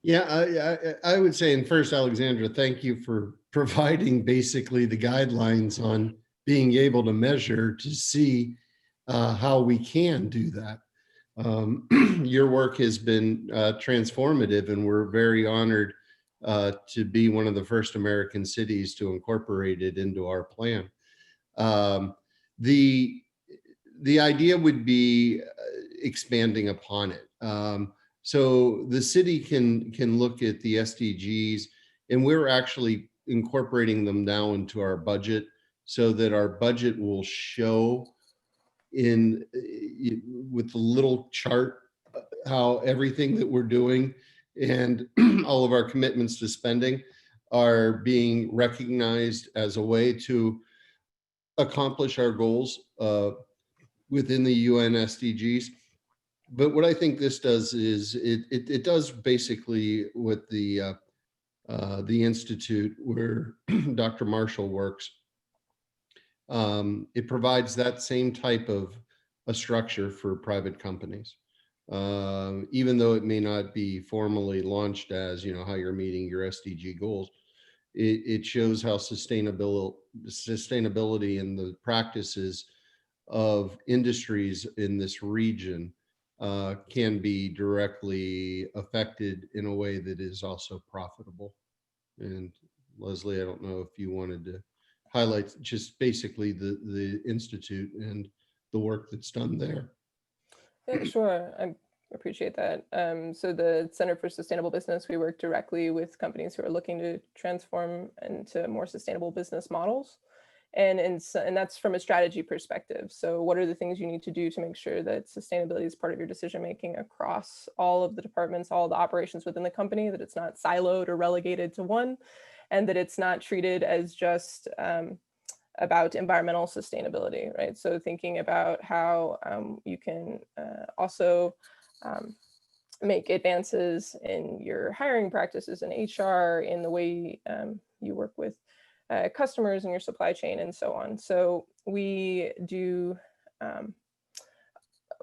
Yeah, I would say, and first, Alexandra, thank you for providing basically the guidelines on being able to measure to see how we can do that. Your work has been transformative, and we're very honored to be one of the first American cities to incorporate it into our plan. The idea would be expanding upon it. So the city can look at the SDGs, and we're actually incorporating them now into our budget so that our budget will show in with the little chart how everything that we're doing and all of our commitments to spending are being recognized as a way to accomplish our goals within the UN SDGs. But what I think this does is it does basically what the institute where Dr. Marshall works. It provides that same type of a structure for private companies, even though it may not be formally launched as, you know, how you're meeting your SDG goals. It shows how sustainability and the practices of industries in this region can be directly affected in a way that is also profitable. And Leslie, I don't know if you wanted to highlight just basically the Institute and the work that's done there. Yeah, sure, I appreciate that. So the Center for Sustainable Business, we work directly with companies who are looking to transform into more sustainable business models. And that's from a strategy perspective. So what are the things you need to do to make sure that sustainability is part of your decision-making across all of the departments, all the operations within the company, that it's not siloed or relegated to one, and that it's not treated as just about environmental sustainability, right? So thinking about how you can also make advances in your hiring practices in HR, in the way you work with customers in your supply chain and so on. So we do,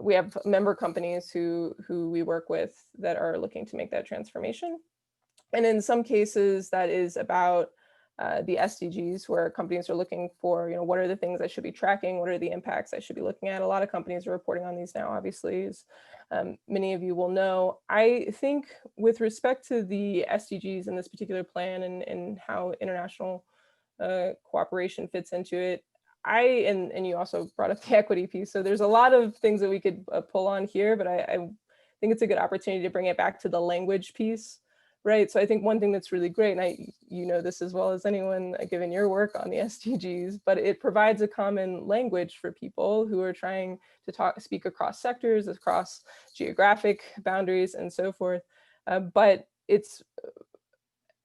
we have member companies who we work with that are looking to make that transformation. And in some cases that is about the SDGs, where companies are looking for, you know, what are the things I should be tracking? What are the impacts I should be looking at? A lot of companies are reporting on these now, obviously, as many of you will know. I think with respect to the SDGs in this particular plan and how international cooperation fits into it, and you also brought up the equity piece. So there's a lot of things that we could pull on here, but I think it's a good opportunity to bring it back to the language piece, right? So I think one thing that's really great, and you know this as well as anyone given your work on the SDGs, but it provides a common language for people who are trying to speak across sectors, across geographic boundaries and so forth. But it's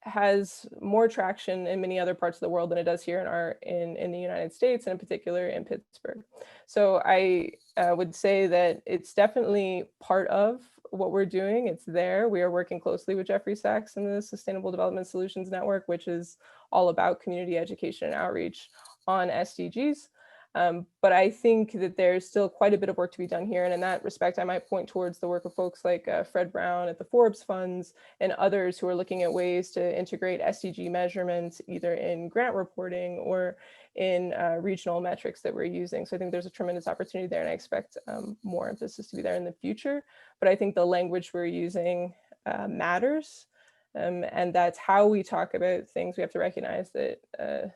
has more traction in many other parts of the world than it does here in the United States, and in particular in Pittsburgh. So I would say that it's definitely part of what we're doing. It's there. We are working closely with Jeffrey Sachs and the Sustainable Development Solutions Network, which is all about community education and outreach on SDGs. But I think that there's still quite a bit of work to be done here. And in that respect, I might point towards the work of folks like Fred Brown at the Forbes Funds and others who are looking at ways to integrate SDG measurements either in grant reporting or in regional metrics that we're using. So I think there's a tremendous opportunity there, and I expect more emphasis to be there in the future. But I think the language we're using matters. And that's how we talk about things. We have to recognize that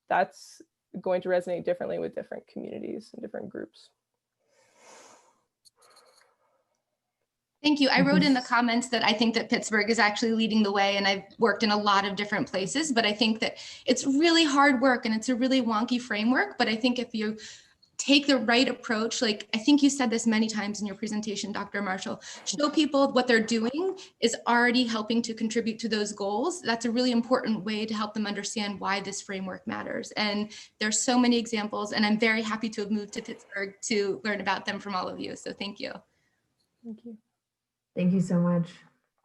that's going to resonate differently with different communities and different groups. Thank you. I wrote in the comments that I think that Pittsburgh is actually leading the way, and I've worked in a lot of different places, but I think that it's really hard work and it's a really wonky framework. But I think if you take the right approach. Like, I think you said this many times in your presentation, Dr. Marshall, show people what they're doing is already helping to contribute to those goals. That's a really important way to help them understand why this framework matters. And there's so many examples, and I'm very happy to have moved to Pittsburgh to learn about them from all of you. So thank you. Thank you. Thank you so much.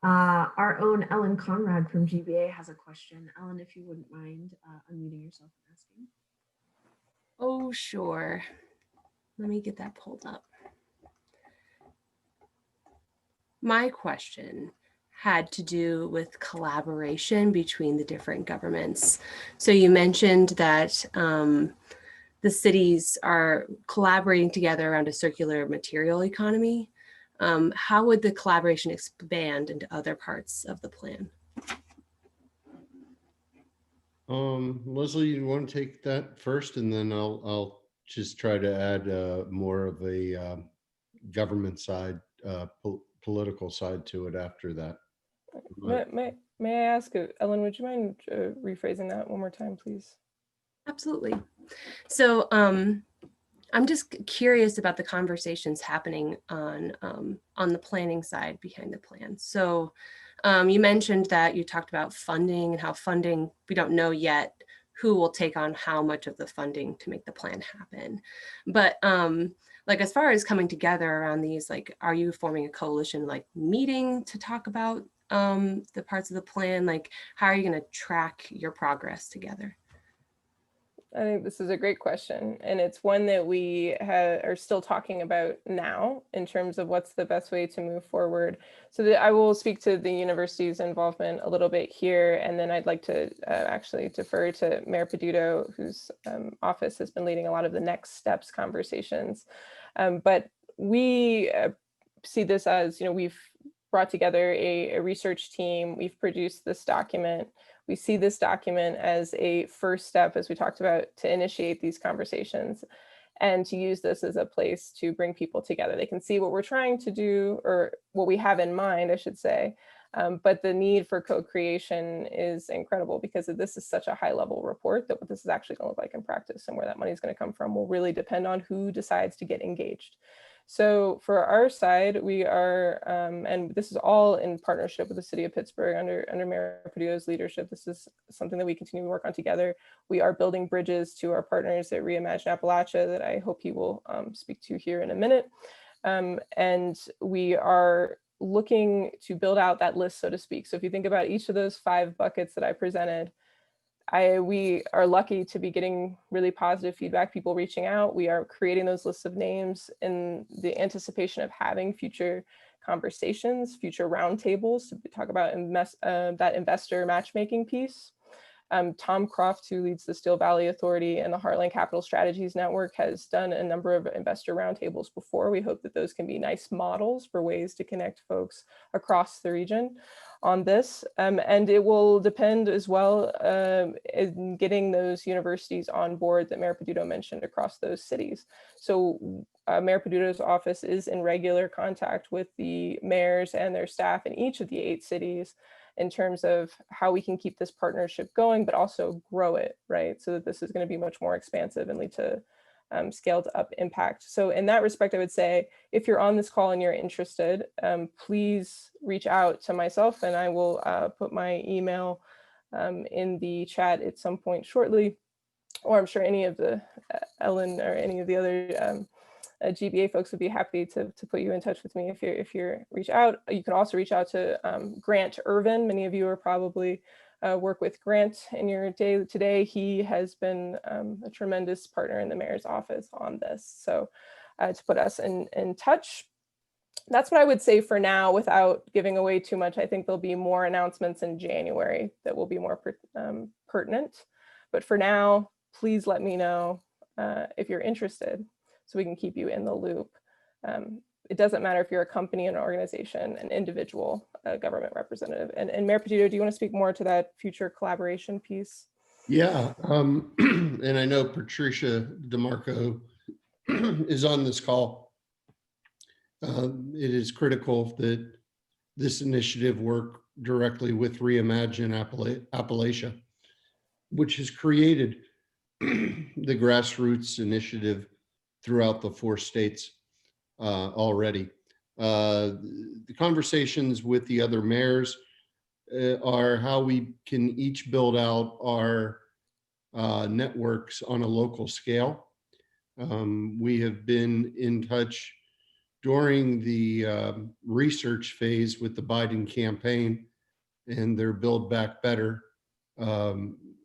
Our own Ellen Conrad from GBA has a question. Ellen, if you wouldn't mind unmuting yourself and asking. Oh, sure. Let me get that pulled up. My question had to do with collaboration between the different governments. So you mentioned that the cities are collaborating together around a circular material economy. How would the collaboration expand into other parts of the plan? Leslie, you want to take that first, and then I'll just try to add more of a government side, political side to it after that. May I ask, Ellen, would you mind rephrasing that one more time, please? Absolutely. So I'm just curious about the conversations happening on the planning side behind the plan. So you mentioned that you talked about funding and how funding, we don't know yet who will take on how much of the funding to make the plan happen. But like, as far as coming together around these, like, are you forming a coalition, like meeting to talk about the parts of the plan? Like, how are you going to track your progress together? I think this is a great question, and it's one that we are still talking about now in terms of what's the best way to move forward. So that I will speak to the university's involvement a little bit here, and then I'd like to actually defer to Mayor Peduto, whose office has been leading a lot of the next steps conversations. But we see this as, we've brought together a research team, we've produced this document. We see this document as a first step, as we talked about, to initiate these conversations and to use this as a place to bring people together. They can see what we're trying to do, or what we have in mind, I should say. But the need for co-creation is incredible, because this is such a high level report that what this is actually going to look like in practice and where that money is going to come from will really depend on who decides to get engaged. So for our side, we are, and this is all in partnership with the city of Pittsburgh under Mayor Peduto's leadership. This is something that we continue to work on together. We are building bridges to our partners at Reimagine Appalachia that I hope he will speak to here in a minute. And we are looking to build out that list, so to speak. So if you think about each of those 5 buckets that I presented, we are lucky to be getting really positive feedback, people reaching out. We are creating those lists of names in the anticipation of having future conversations, future roundtables to talk about that investor matchmaking piece. Tom Croft, who leads the Steel Valley Authority and the Heartland Capital Strategies Network, has done a number of investor roundtables before. We hope that those can be nice models for ways to connect folks across the region on this. And it will depend as well in getting those universities on board that Mayor Peduto mentioned across those cities. So Mayor Peduto's office is in regular contact with the mayors and their staff in each of the 8 cities in terms of how we can keep this partnership going, but also grow it, right? So that this is going to be much more expansive and lead to scaled up impact. So in that respect, I would say, if you're on this call and you're interested, please reach out to myself, and I will put my email in the chat at some point shortly, or I'm sure any of the Ellen or any of the other GBA folks would be happy to put you in touch with me if you reach out. You can also reach out to Grant Irvin. Many of you are probably work with Grant in your day today. He has been a tremendous partner in the mayor's office on this. So to put us in touch. That's what I would say for now without giving away too much. I think there'll be more announcements in January that will be more pertinent. But for now, please let me know if you're interested so we can keep you in the loop. It doesn't matter if you're a company, an organization, an individual, a government representative. And Mayor Peduto, do you want to speak more to that future collaboration piece? Yeah, and I know Patricia DeMarco is on this call. It is critical that this initiative work directly with Reimagine Appalachia, which has created the grassroots initiative throughout the 4 states already. The conversations with the other mayors are how we can each build out our networks on a local scale. We have been in touch during the research phase with the Biden campaign and their Build Back Better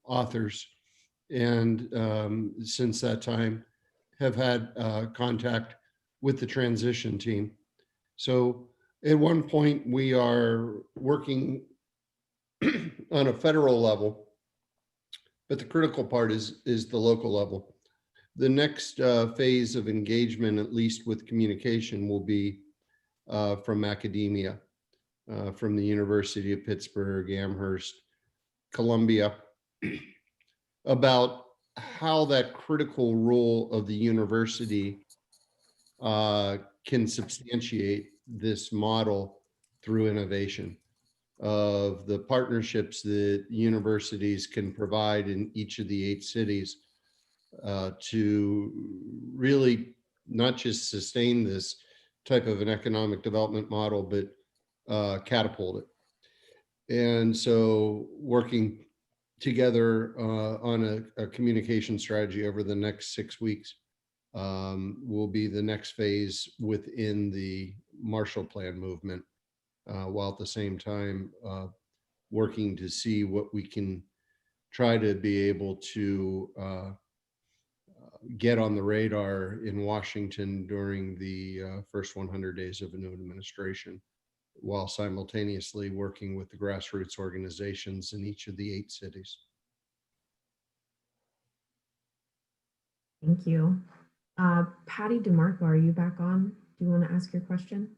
authors. And since that time, have had contact with the transition team. So at one point, we are working on a federal level, but the critical part is the local level. The next phase of engagement, at least with communication, will be from academia, from the University of Pittsburgh, Amherst, Columbia, about how that critical role of the university can substantiate this model through innovation, of the partnerships that universities can provide in each of the 8 cities to really not just sustain this type of an economic development model, but catapult it. And so working together on a communication strategy over the next 6 weeks will be the next phase within the Marshall Plan movement, while at the same time working to see what we can try to be able to get on the radar in Washington during the first 100 days of a new administration, while simultaneously working with the grassroots organizations in each of the 8 cities. Thank you. Patty DeMarco, are you back on? Do you want to ask your question?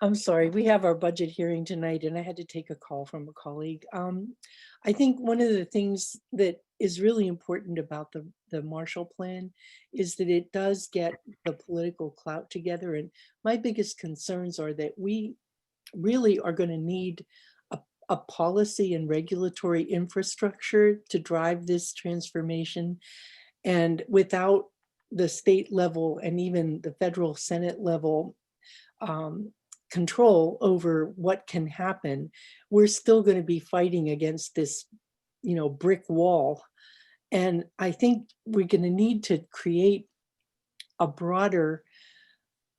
I'm sorry, we have our budget hearing tonight and I had to take a call from a colleague. I think one of the things that is really important about the Marshall Plan is that it does get the political clout together. And my biggest concerns are that we really are going to need a policy and regulatory infrastructure to drive this transformation. And without the state level and even the federal Senate level control over what can happen, we're still going to be fighting against this, brick wall. And I think we're going to need to create a broader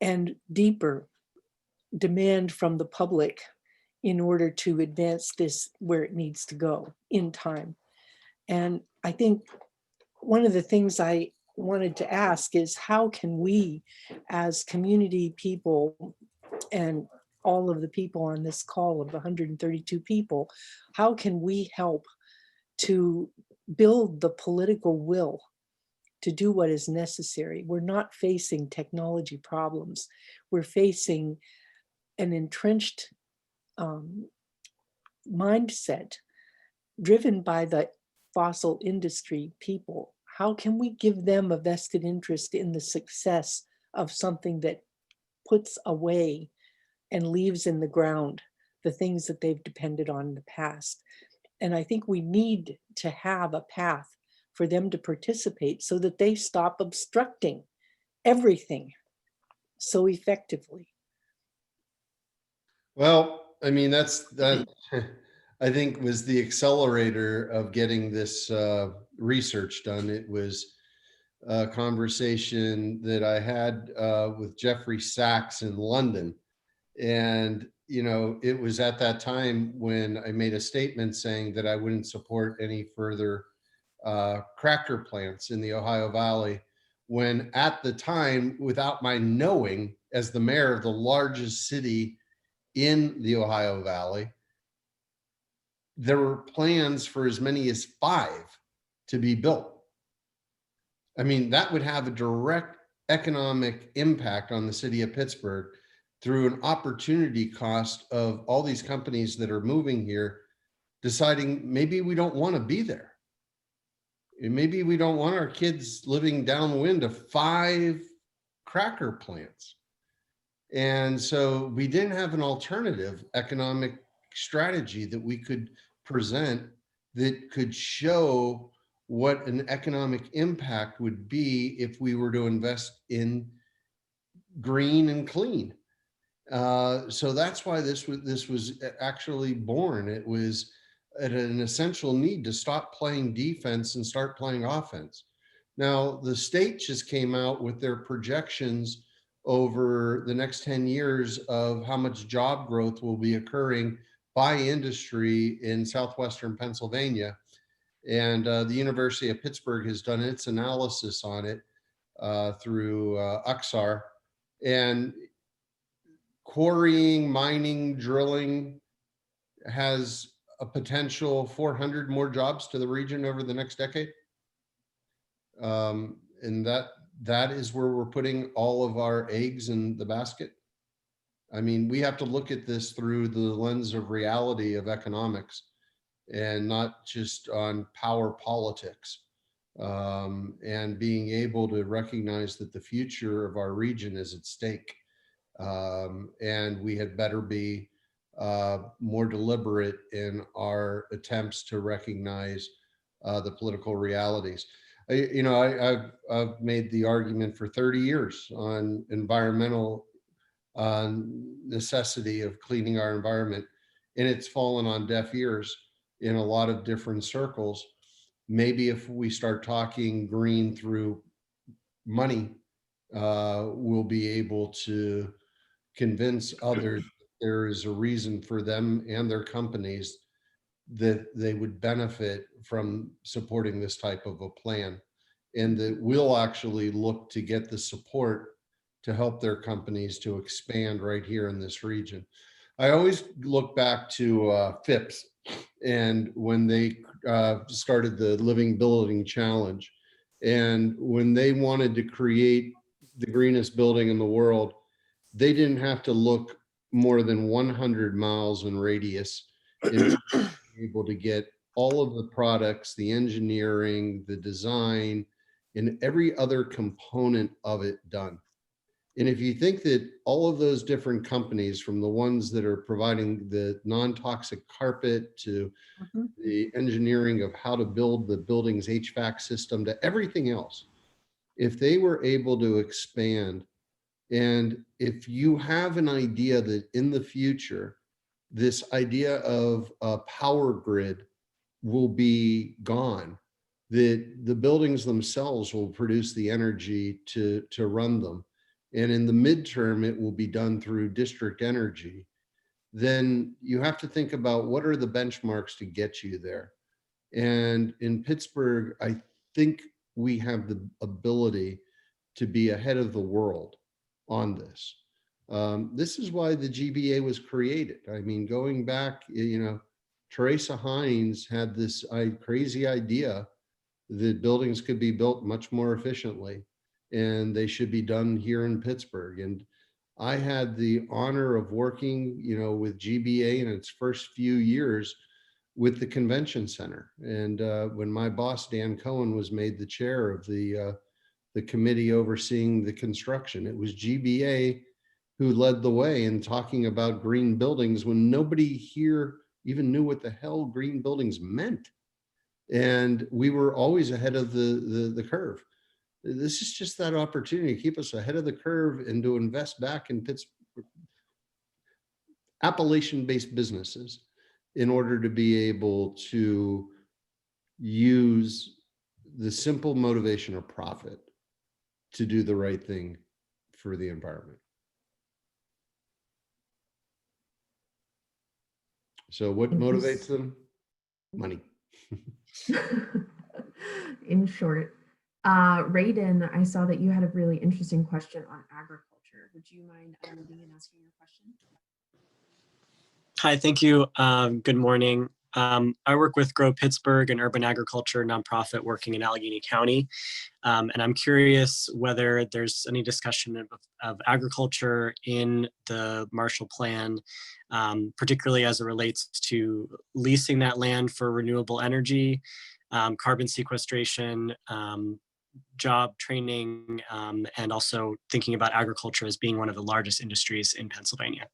and deeper demand from the public in order to advance this where it needs to go in time. And I think one of the things I wanted to ask is, how can we as community people and all of the people on this call of 132 people, how can we help to build the political will to do what is necessary? We're not facing technology problems. We're facing an entrenched mindset driven by the fossil industry people. How can we give them a vested interest in the success of something that puts away and leaves in the ground the things that they've depended on in the past? And I think we need to have a path for them to participate so that they stop obstructing everything so effectively. Well, I mean, that I think was the accelerator of getting this research done. It was a conversation that I had with Jeffrey Sachs in London. And, it was at that time when I made a statement saying that I wouldn't support any further cracker plants in the Ohio Valley, when at the time, without my knowing, as the mayor of the largest city in the Ohio Valley, there were plans for as many as 5 to be built. I mean, that would have a direct economic impact on the city of Pittsburgh through an opportunity cost of all these companies that are moving here deciding maybe we don't want to be there. And maybe we don't want our kids living downwind of 5 cracker plants. And so we didn't have an alternative economic strategy that we could present that could show what an economic impact would be if we were to invest in green and clean. So that's why this was actually born. It was an essential need to stop playing defense and start playing offense. Now, the state just came out with their projections over the next 10 years of how much job growth will be occurring by industry in southwestern Pennsylvania. And the University of Pittsburgh has done its analysis on it through UXAR. And quarrying, mining, drilling has a potential 400 more jobs to the region over the next decade. And that is where we're putting all of our eggs in the basket. I mean, we have to look at this through the lens of reality of economics and not just on power politics, and being able to recognize that the future of our region is at stake. And we had better be more deliberate in our attempts to recognize the political realities. I've made the argument for 30 years on environmental necessity of cleaning our environment, and it's fallen on deaf ears in a lot of different circles. Maybe if we start talking green through money, we'll be able to convince others there is a reason for them and their companies that they would benefit from supporting this type of a plan, and that we'll actually look to get the support to help their companies to expand right here in this region. I always look back to Phipps, and when they started the Living Building Challenge, and when they wanted to create the greenest building in the world, they didn't have to look more than 100 miles in radius in able to get all of the products, the engineering, the design, and every other component of it done. And if you think that all of those different companies, from the ones that are providing the non-toxic carpet to the engineering of how to build the building's HVAC system to everything else, if they were able to expand, and if you have an idea that in the future, this idea of a power grid will be gone, that the buildings themselves will produce the energy to run them, and in the midterm, it will be done through district energy, then you have to think about what are the benchmarks to get you there. And in Pittsburgh, I think we have the ability to be ahead of the world on this. This is why the GBA was created. I mean, going back, Teresa Hines had this crazy idea that buildings could be built much more efficiently, and they should be done here in Pittsburgh. And I had the honor of working, with GBA in its first few years with the convention center. And when my boss, Dan Cohen, was made the chair of the committee overseeing the construction, it was GBA who led the way in talking about green buildings when nobody here even knew what the hell green buildings meant. And we were always ahead of the curve. This is just that opportunity to keep us ahead of the curve and to invest back in Pittsburgh, Appalachian-based businesses, in order to be able to use the simple motivation of profit to do the right thing for the environment. So what motivates them? Money. In short. Raiden, I saw that you had a really interesting question on agriculture. Would you mind unmuting and asking your question? Hi, thank you. Good morning. I work with Grow Pittsburgh, an urban agriculture nonprofit working in Allegheny County. And I'm curious whether there's any discussion of agriculture in the Marshall Plan, particularly as it relates to leasing that land for renewable energy, carbon sequestration, job training, and also thinking about agriculture as being one of the largest industries in Pennsylvania.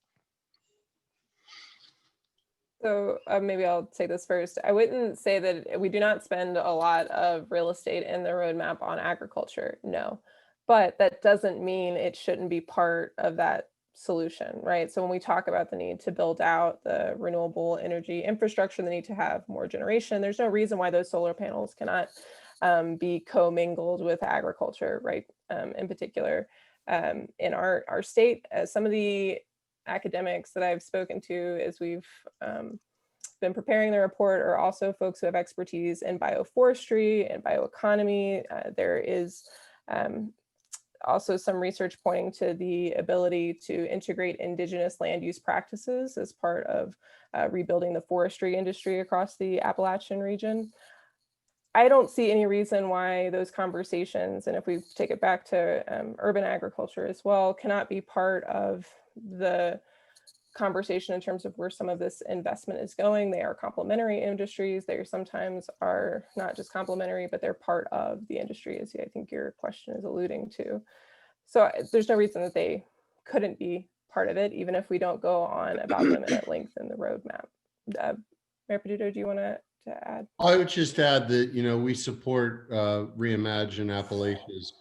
So maybe I'll say this first. I wouldn't say that we do not spend a lot of real estate in the roadmap on agriculture, no. But that doesn't mean it shouldn't be part of that solution, right? So when we talk about the need to build out the renewable energy infrastructure, the need to have more generation, there's no reason why those solar panels cannot be commingled with agriculture, right? In particular, in our state, some of the academics that I've spoken to as we've been preparing the report are also folks who have expertise in bioforestry and bioeconomy. There is also some research pointing to the ability to integrate indigenous land use practices as part of rebuilding the forestry industry across the Appalachian region. I don't see any reason why those conversations, and if we take it back to urban agriculture as well, cannot be part of the conversation in terms of where some of this investment is going. They are complementary industries. They sometimes are not just complementary, but they're part of the industry, as I think your question is alluding to. So there's no reason that they couldn't be part of it, even if we don't go on about them at length in the roadmap. Mayor Peduto, do you want to add? I would just add that, we support Reimagine Appalachia's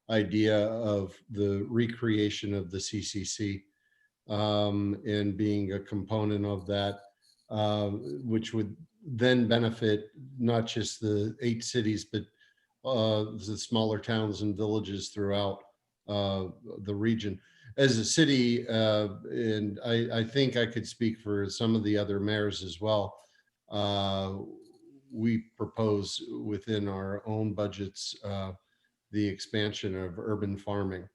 idea of the recreation of the CCC and being a component of that, which would then benefit not just the 8 cities, but the smaller towns and villages throughout the region. As a city, and I think I could speak for some of the other mayors as well, we propose within our own budgets the expansion of urban farming,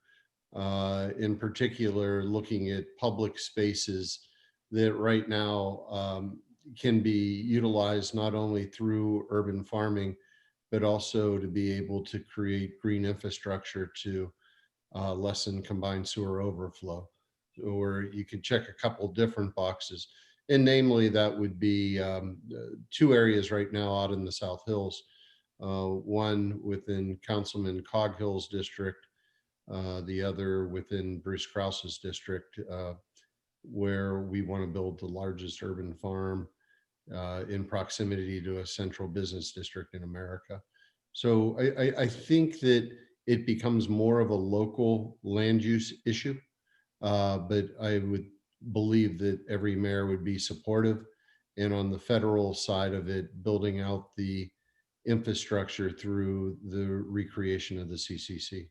in particular looking at public spaces that right now can be utilized not only through urban farming, but also to be able to create green infrastructure to lessen combined sewer overflow. Or you could check a couple different boxes. And namely, that would be 2 areas right now out in the South Hills. One within Councilman Coghill's district, the other within Bruce Krause's district, where we want to build the largest urban farm in proximity to a central business district in America. So I think that it becomes more of a local land use issue, but I would believe that every mayor would be supportive, and on the federal side of it, building out the infrastructure through the recreation of the CCC.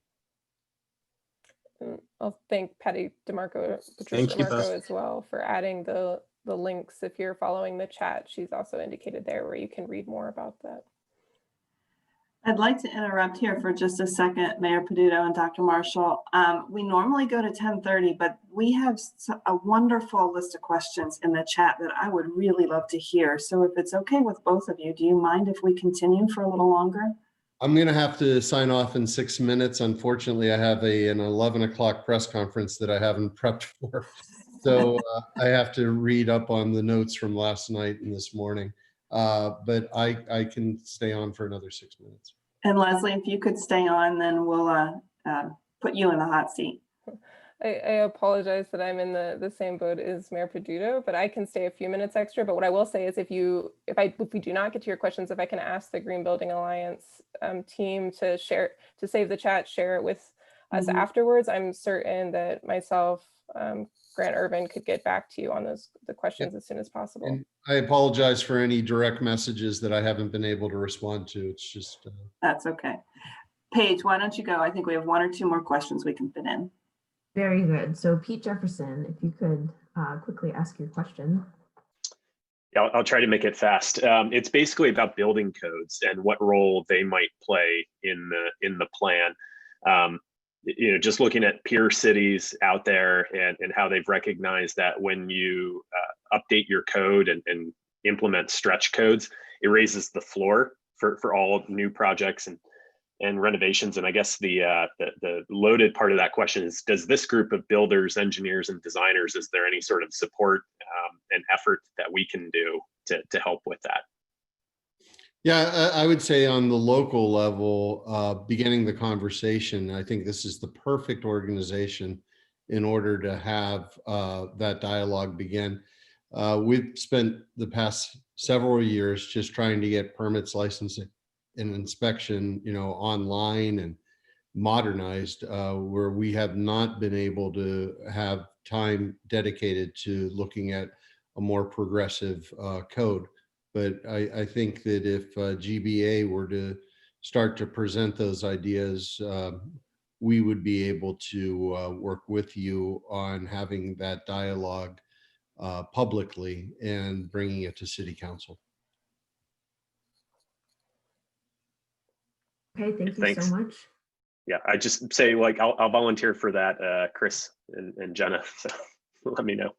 I'll thank Patty DeMarco, Patricia DeMarco as well for adding the links. If you're following the chat, she's also indicated there where you can read more about that. I'd like to interrupt here for just a second, Mayor Peduto and Dr. Marshall. We normally go to 10:30, but we have a wonderful list of questions in the chat that I would really love to hear. So if it's okay with both of you, do you mind if we continue for a little longer? I'm going to have to sign off in 6 minutes. Unfortunately, I have an 11 o'clock press conference that I haven't prepped for. So I have to read up on the notes from last night and this morning. But I can stay on for another 6 minutes. And Leslie, if you could stay on, then we'll put you in the hot seat. I apologize that I'm in the same boat as Mayor Peduto, but I can stay a few minutes extra. But what I will say is if we do not get to your questions, if I can ask the Green Building Alliance team to save the chat, share it with us afterwards, I'm certain that myself, Grant Urban could get back to you on the questions as soon as possible. And I apologize for any direct messages that I haven't been able to respond to. It's just that's okay. Paige, why don't you go? I think we have 1 or 2 more questions we can fit in. Very good. So Pete Jefferson, if you could quickly ask your question. Yeah, I'll try to make it fast. It's basically about building codes and what role they might play in the plan. Just looking at peer cities out there and how they've recognized that when you update your code and implement stretch codes, it raises the floor for all new projects and renovations. And I guess the loaded part of that question is, does this group of builders, engineers, and designers, is there any sort of support and effort that we can do to help with that? Yeah, I would say on the local level, beginning the conversation, I think this is the perfect organization in order to have that dialogue begin. We've spent the past several years just trying to get permits, licensing, and inspection, online and modernized, where we have not been able to have time dedicated to looking at a more progressive code. But I think that if GBA were to start to present those ideas, we would be able to work with you on having that dialogue publicly and bringing it to City Council. Okay, thank you Thanks. so much. Yeah, I just say like I'll volunteer for that, Chris and Jenna. So let me know.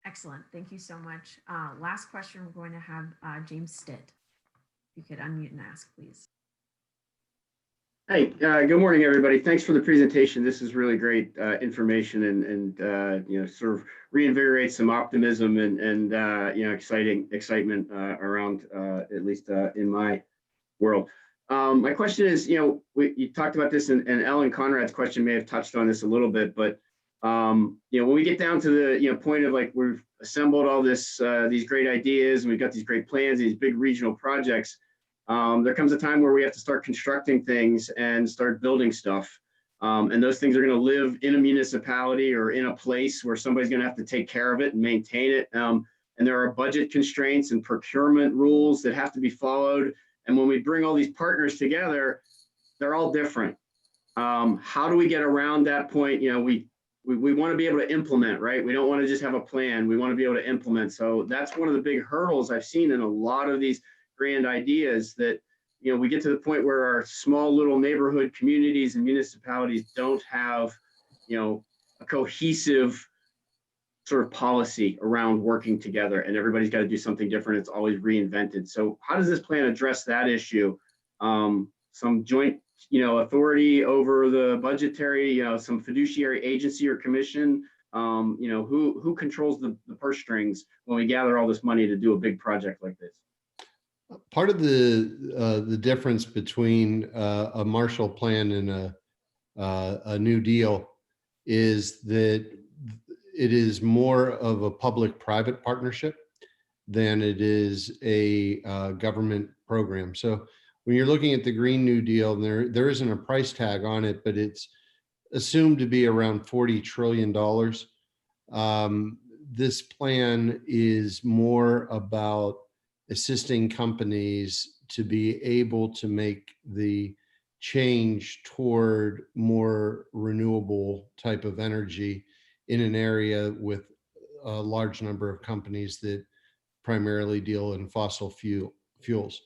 Excellent. Thank you so much. Last question, we're going to have James Stitt. If you could unmute and ask, please. Hey, good morning, everybody. Thanks for the presentation. This is really great information and sort of reinvigorates some optimism and excitement around at least in my world. My question is, you talked about this, and Ellen Conrad's question may have touched on this a little bit, but when we get down to the point of like we've assembled all this these great ideas and we've got these great plans, these big regional projects, there comes a time where we have to start constructing things and start building stuff, and those things are going to live in a municipality or in a place where somebody's going to have to take care of it and maintain it, and there are budget constraints and procurement rules that have to be followed. And when we bring all these partners together, they're all different. How do we get around that point? We want to be able to implement, right? We don't want to just have a plan. We want to be able to implement. So that's one of the big hurdles I've seen in a lot of these grand ideas, that we get to the point where our small little neighborhood communities and municipalities don't have a cohesive sort of policy around working together, and everybody's got to do something different. It's always reinvented. So how does this plan address that issue? Some joint, authority over the budgetary, some fiduciary agency or commission, who controls the purse strings when we gather all this money to do a big project like this? Part of the difference between a Marshall Plan and a New Deal is that it is more of a public-private partnership than it is a government program. So when you're looking at the Green New Deal, there isn't a price tag on it, but it's assumed to be around $40 trillion. This plan is more about assisting companies to be able to make the change toward more renewable type of energy in an area with a large number of companies that primarily deal in fossil fuels.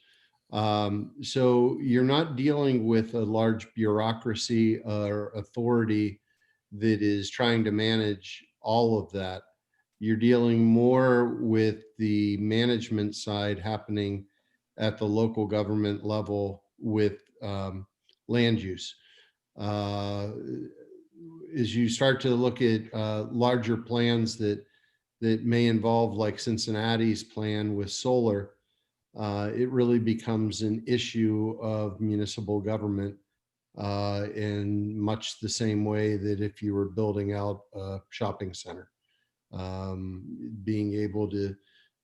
So you're not dealing with a large bureaucracy or authority that is trying to manage all of that. You're dealing more with the management side happening at the local government level with land use. As you start to look at larger plans that may involve, like Cincinnati's plan with solar, it really becomes an issue of municipal government in much the same way that if you were building out a shopping center, being able to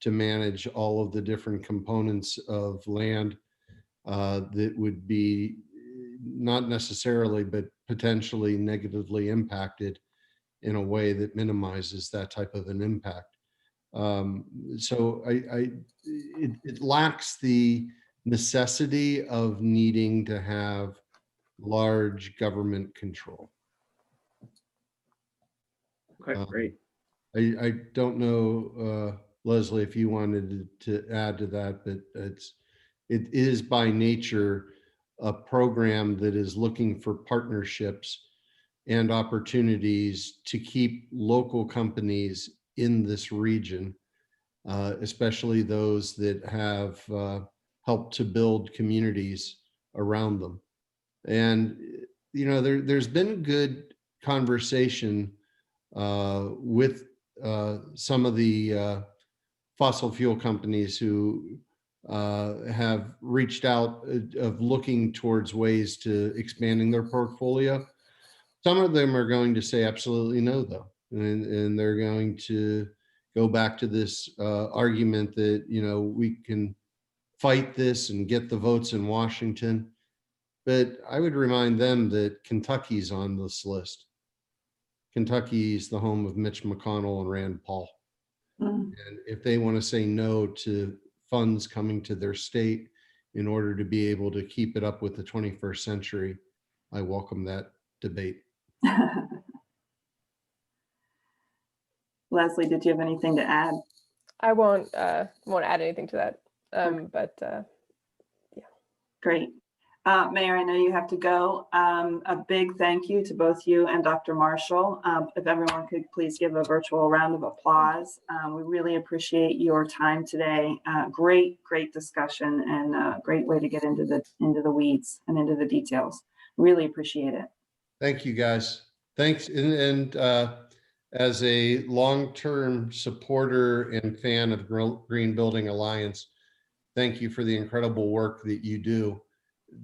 manage all of the different components of land that would be not necessarily, but potentially negatively impacted in a way that minimizes that type of an impact. So it lacks the necessity of needing to have large government control. Okay, great. I don't know, Leslie, if you wanted to add to that, but it is by nature a program that is looking for partnerships and opportunities to keep local companies in this region, especially those that have helped to build communities around them. And, there's been good conversation with some of the fossil fuel companies who have reached out of looking towards ways to expanding their portfolio. Some of them are going to say absolutely no, though, and they're going to go back to this argument that, you know, we can fight this and get the votes in Washington. But I would remind them that Kentucky's on this list. Kentucky is the home of Mitch McConnell and Rand Paul. And if they want to say no to funds coming to their state in order to be able to keep it up with the 21st century, I welcome that debate. Leslie, did you have anything to add? I won't add anything to that, but yeah. Great. Mayor, I know you have to go. A big thank you to both you and Dr. Marshall. If everyone could please give a virtual round of applause. We really appreciate your time today. Great discussion and a great way to get into the weeds and into the details. Really appreciate it. Thank you, guys. Thanks. And as a long-term supporter and fan of Green Building Alliance, thank you for the incredible work that you do.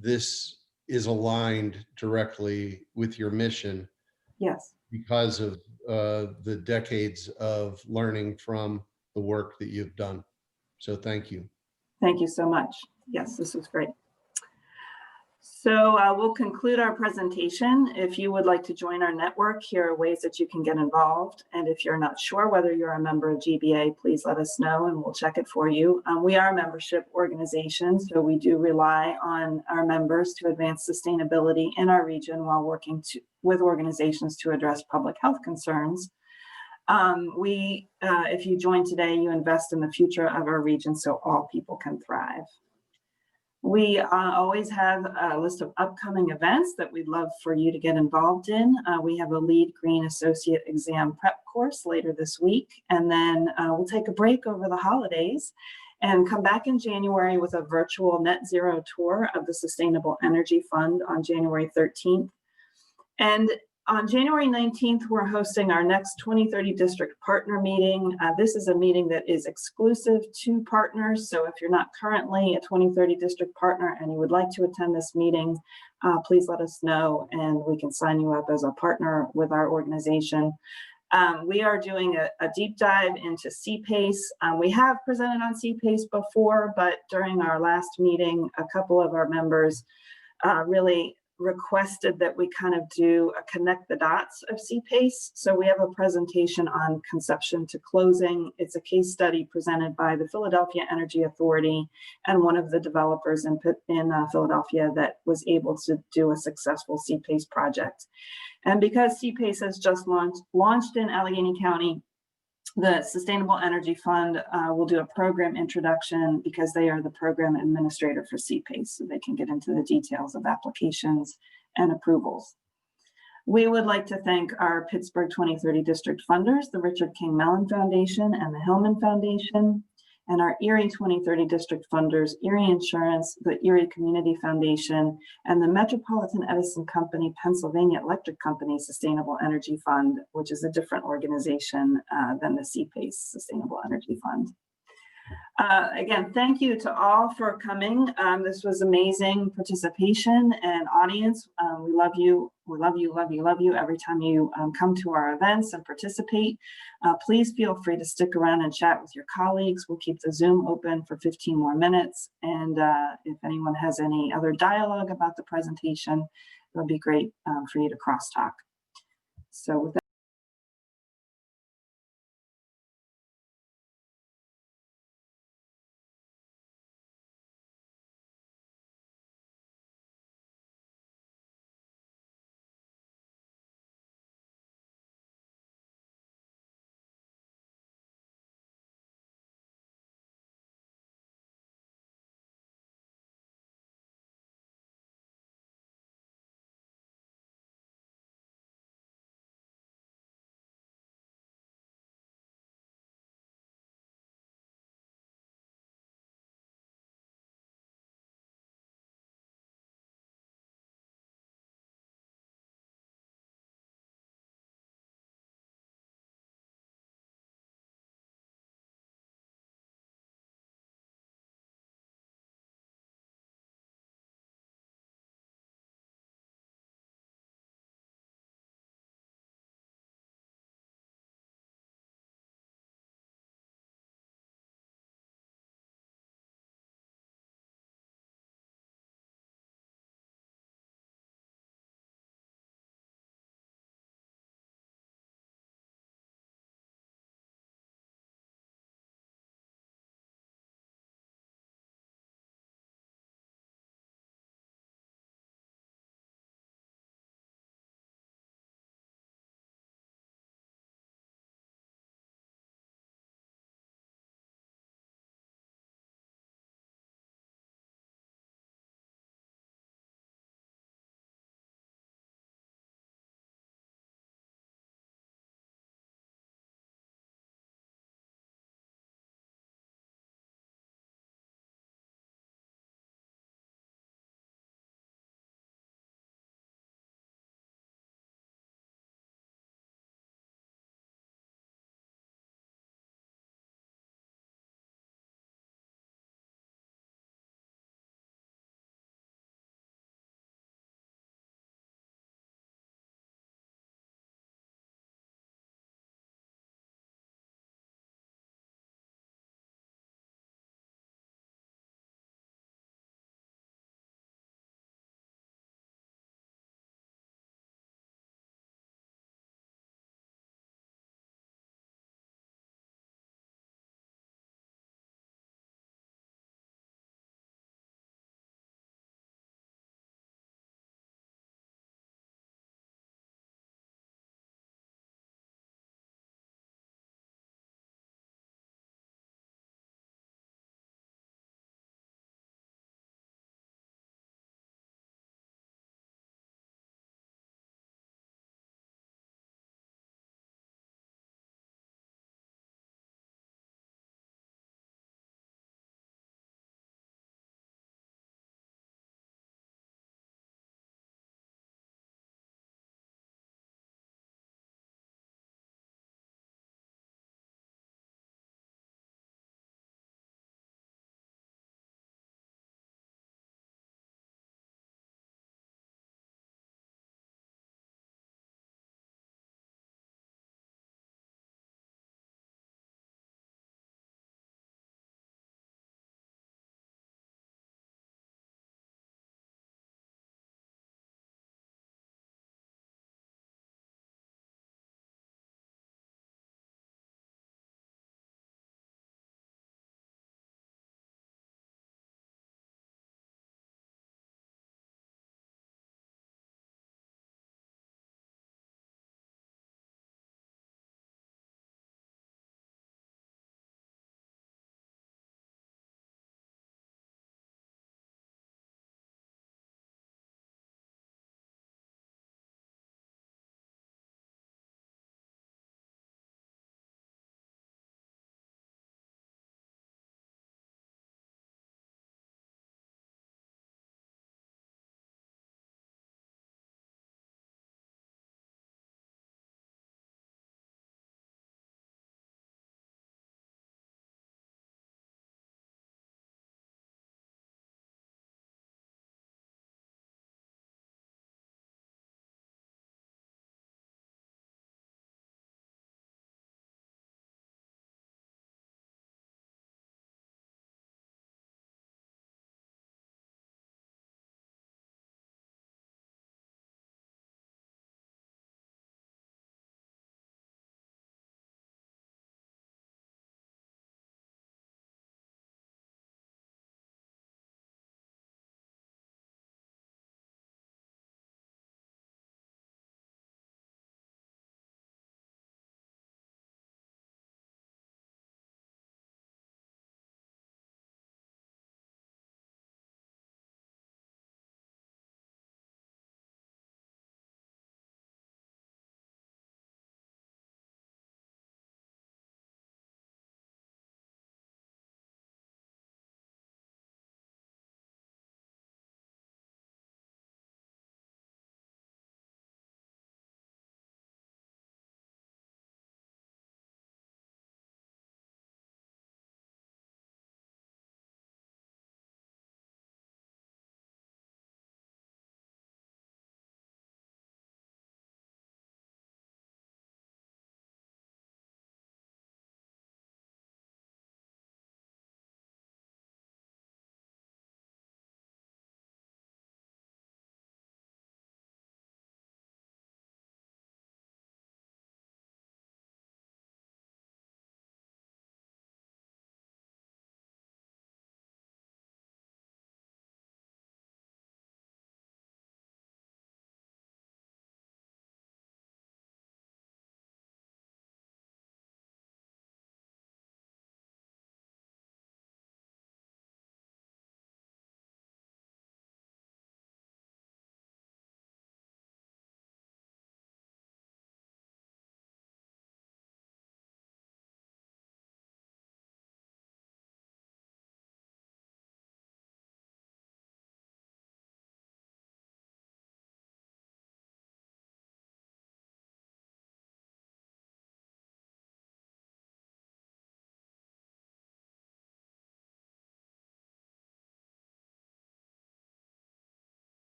This is aligned directly with your mission. Yes. Because of the decades of learning from the work that you've done. So thank you. Thank you so much. Yes, this was great. So we'll conclude our presentation. If you would like to join our network, here are ways that you can get involved. And if you're not sure whether you're a member of GBA, please let us know and we'll check it for you. We are a membership organization, so we do rely on our members to advance sustainability in our region while working with organizations to address public health concerns. If you join today, you invest in the future of our region so all people can thrive. We always have a list of upcoming events that we'd love for you to get involved in. We have a LEED Green Associate Exam Prep course later this week, and then we'll take a break over the holidays and come back in January with a virtual net zero tour of the Sustainable Energy Fund on January 13th. And on January 19th, we're hosting our next 2030 District Partner Meeting. This is a meeting that is exclusive to partners. So if you're not currently a 2030 District Partner and you would like to attend this meeting, please let us know and we can sign you up as a partner with our organization. We are doing a deep dive into CPACE. We have presented on CPACE before, but during our last meeting, a couple of our members really requested that we kind of do a connect the dots of CPACE. So we have a presentation on conception to closing. It's a case study presented by the Philadelphia Energy Authority and one of the developers in Philadelphia that was able to do a successful CPACE project. And because CPACE has just launched in Allegheny County, the Sustainable Energy Fund will do a program introduction because they are the program administrator for CPACE, so they can get into the details of applications and approvals. We would like to thank our Pittsburgh 2030 District funders, the Richard King Mellon Foundation and the Hillman Foundation, and our Erie 2030 District funders, Erie Insurance, the Erie Community Foundation, and the Metropolitan Edison Company, Pennsylvania Electric Company Sustainable Energy Fund, which is a different organization than the CPACE Sustainable Energy Fund. Again, thank you to all for coming. This was amazing participation and audience. We love you. We love you, love you, love you every time you come to our events and participate. Please feel free to stick around and chat with your colleagues. We'll keep the Zoom open for 15 more minutes. And if anyone has any other dialogue about the presentation, it would be great for you to crosstalk. So with that,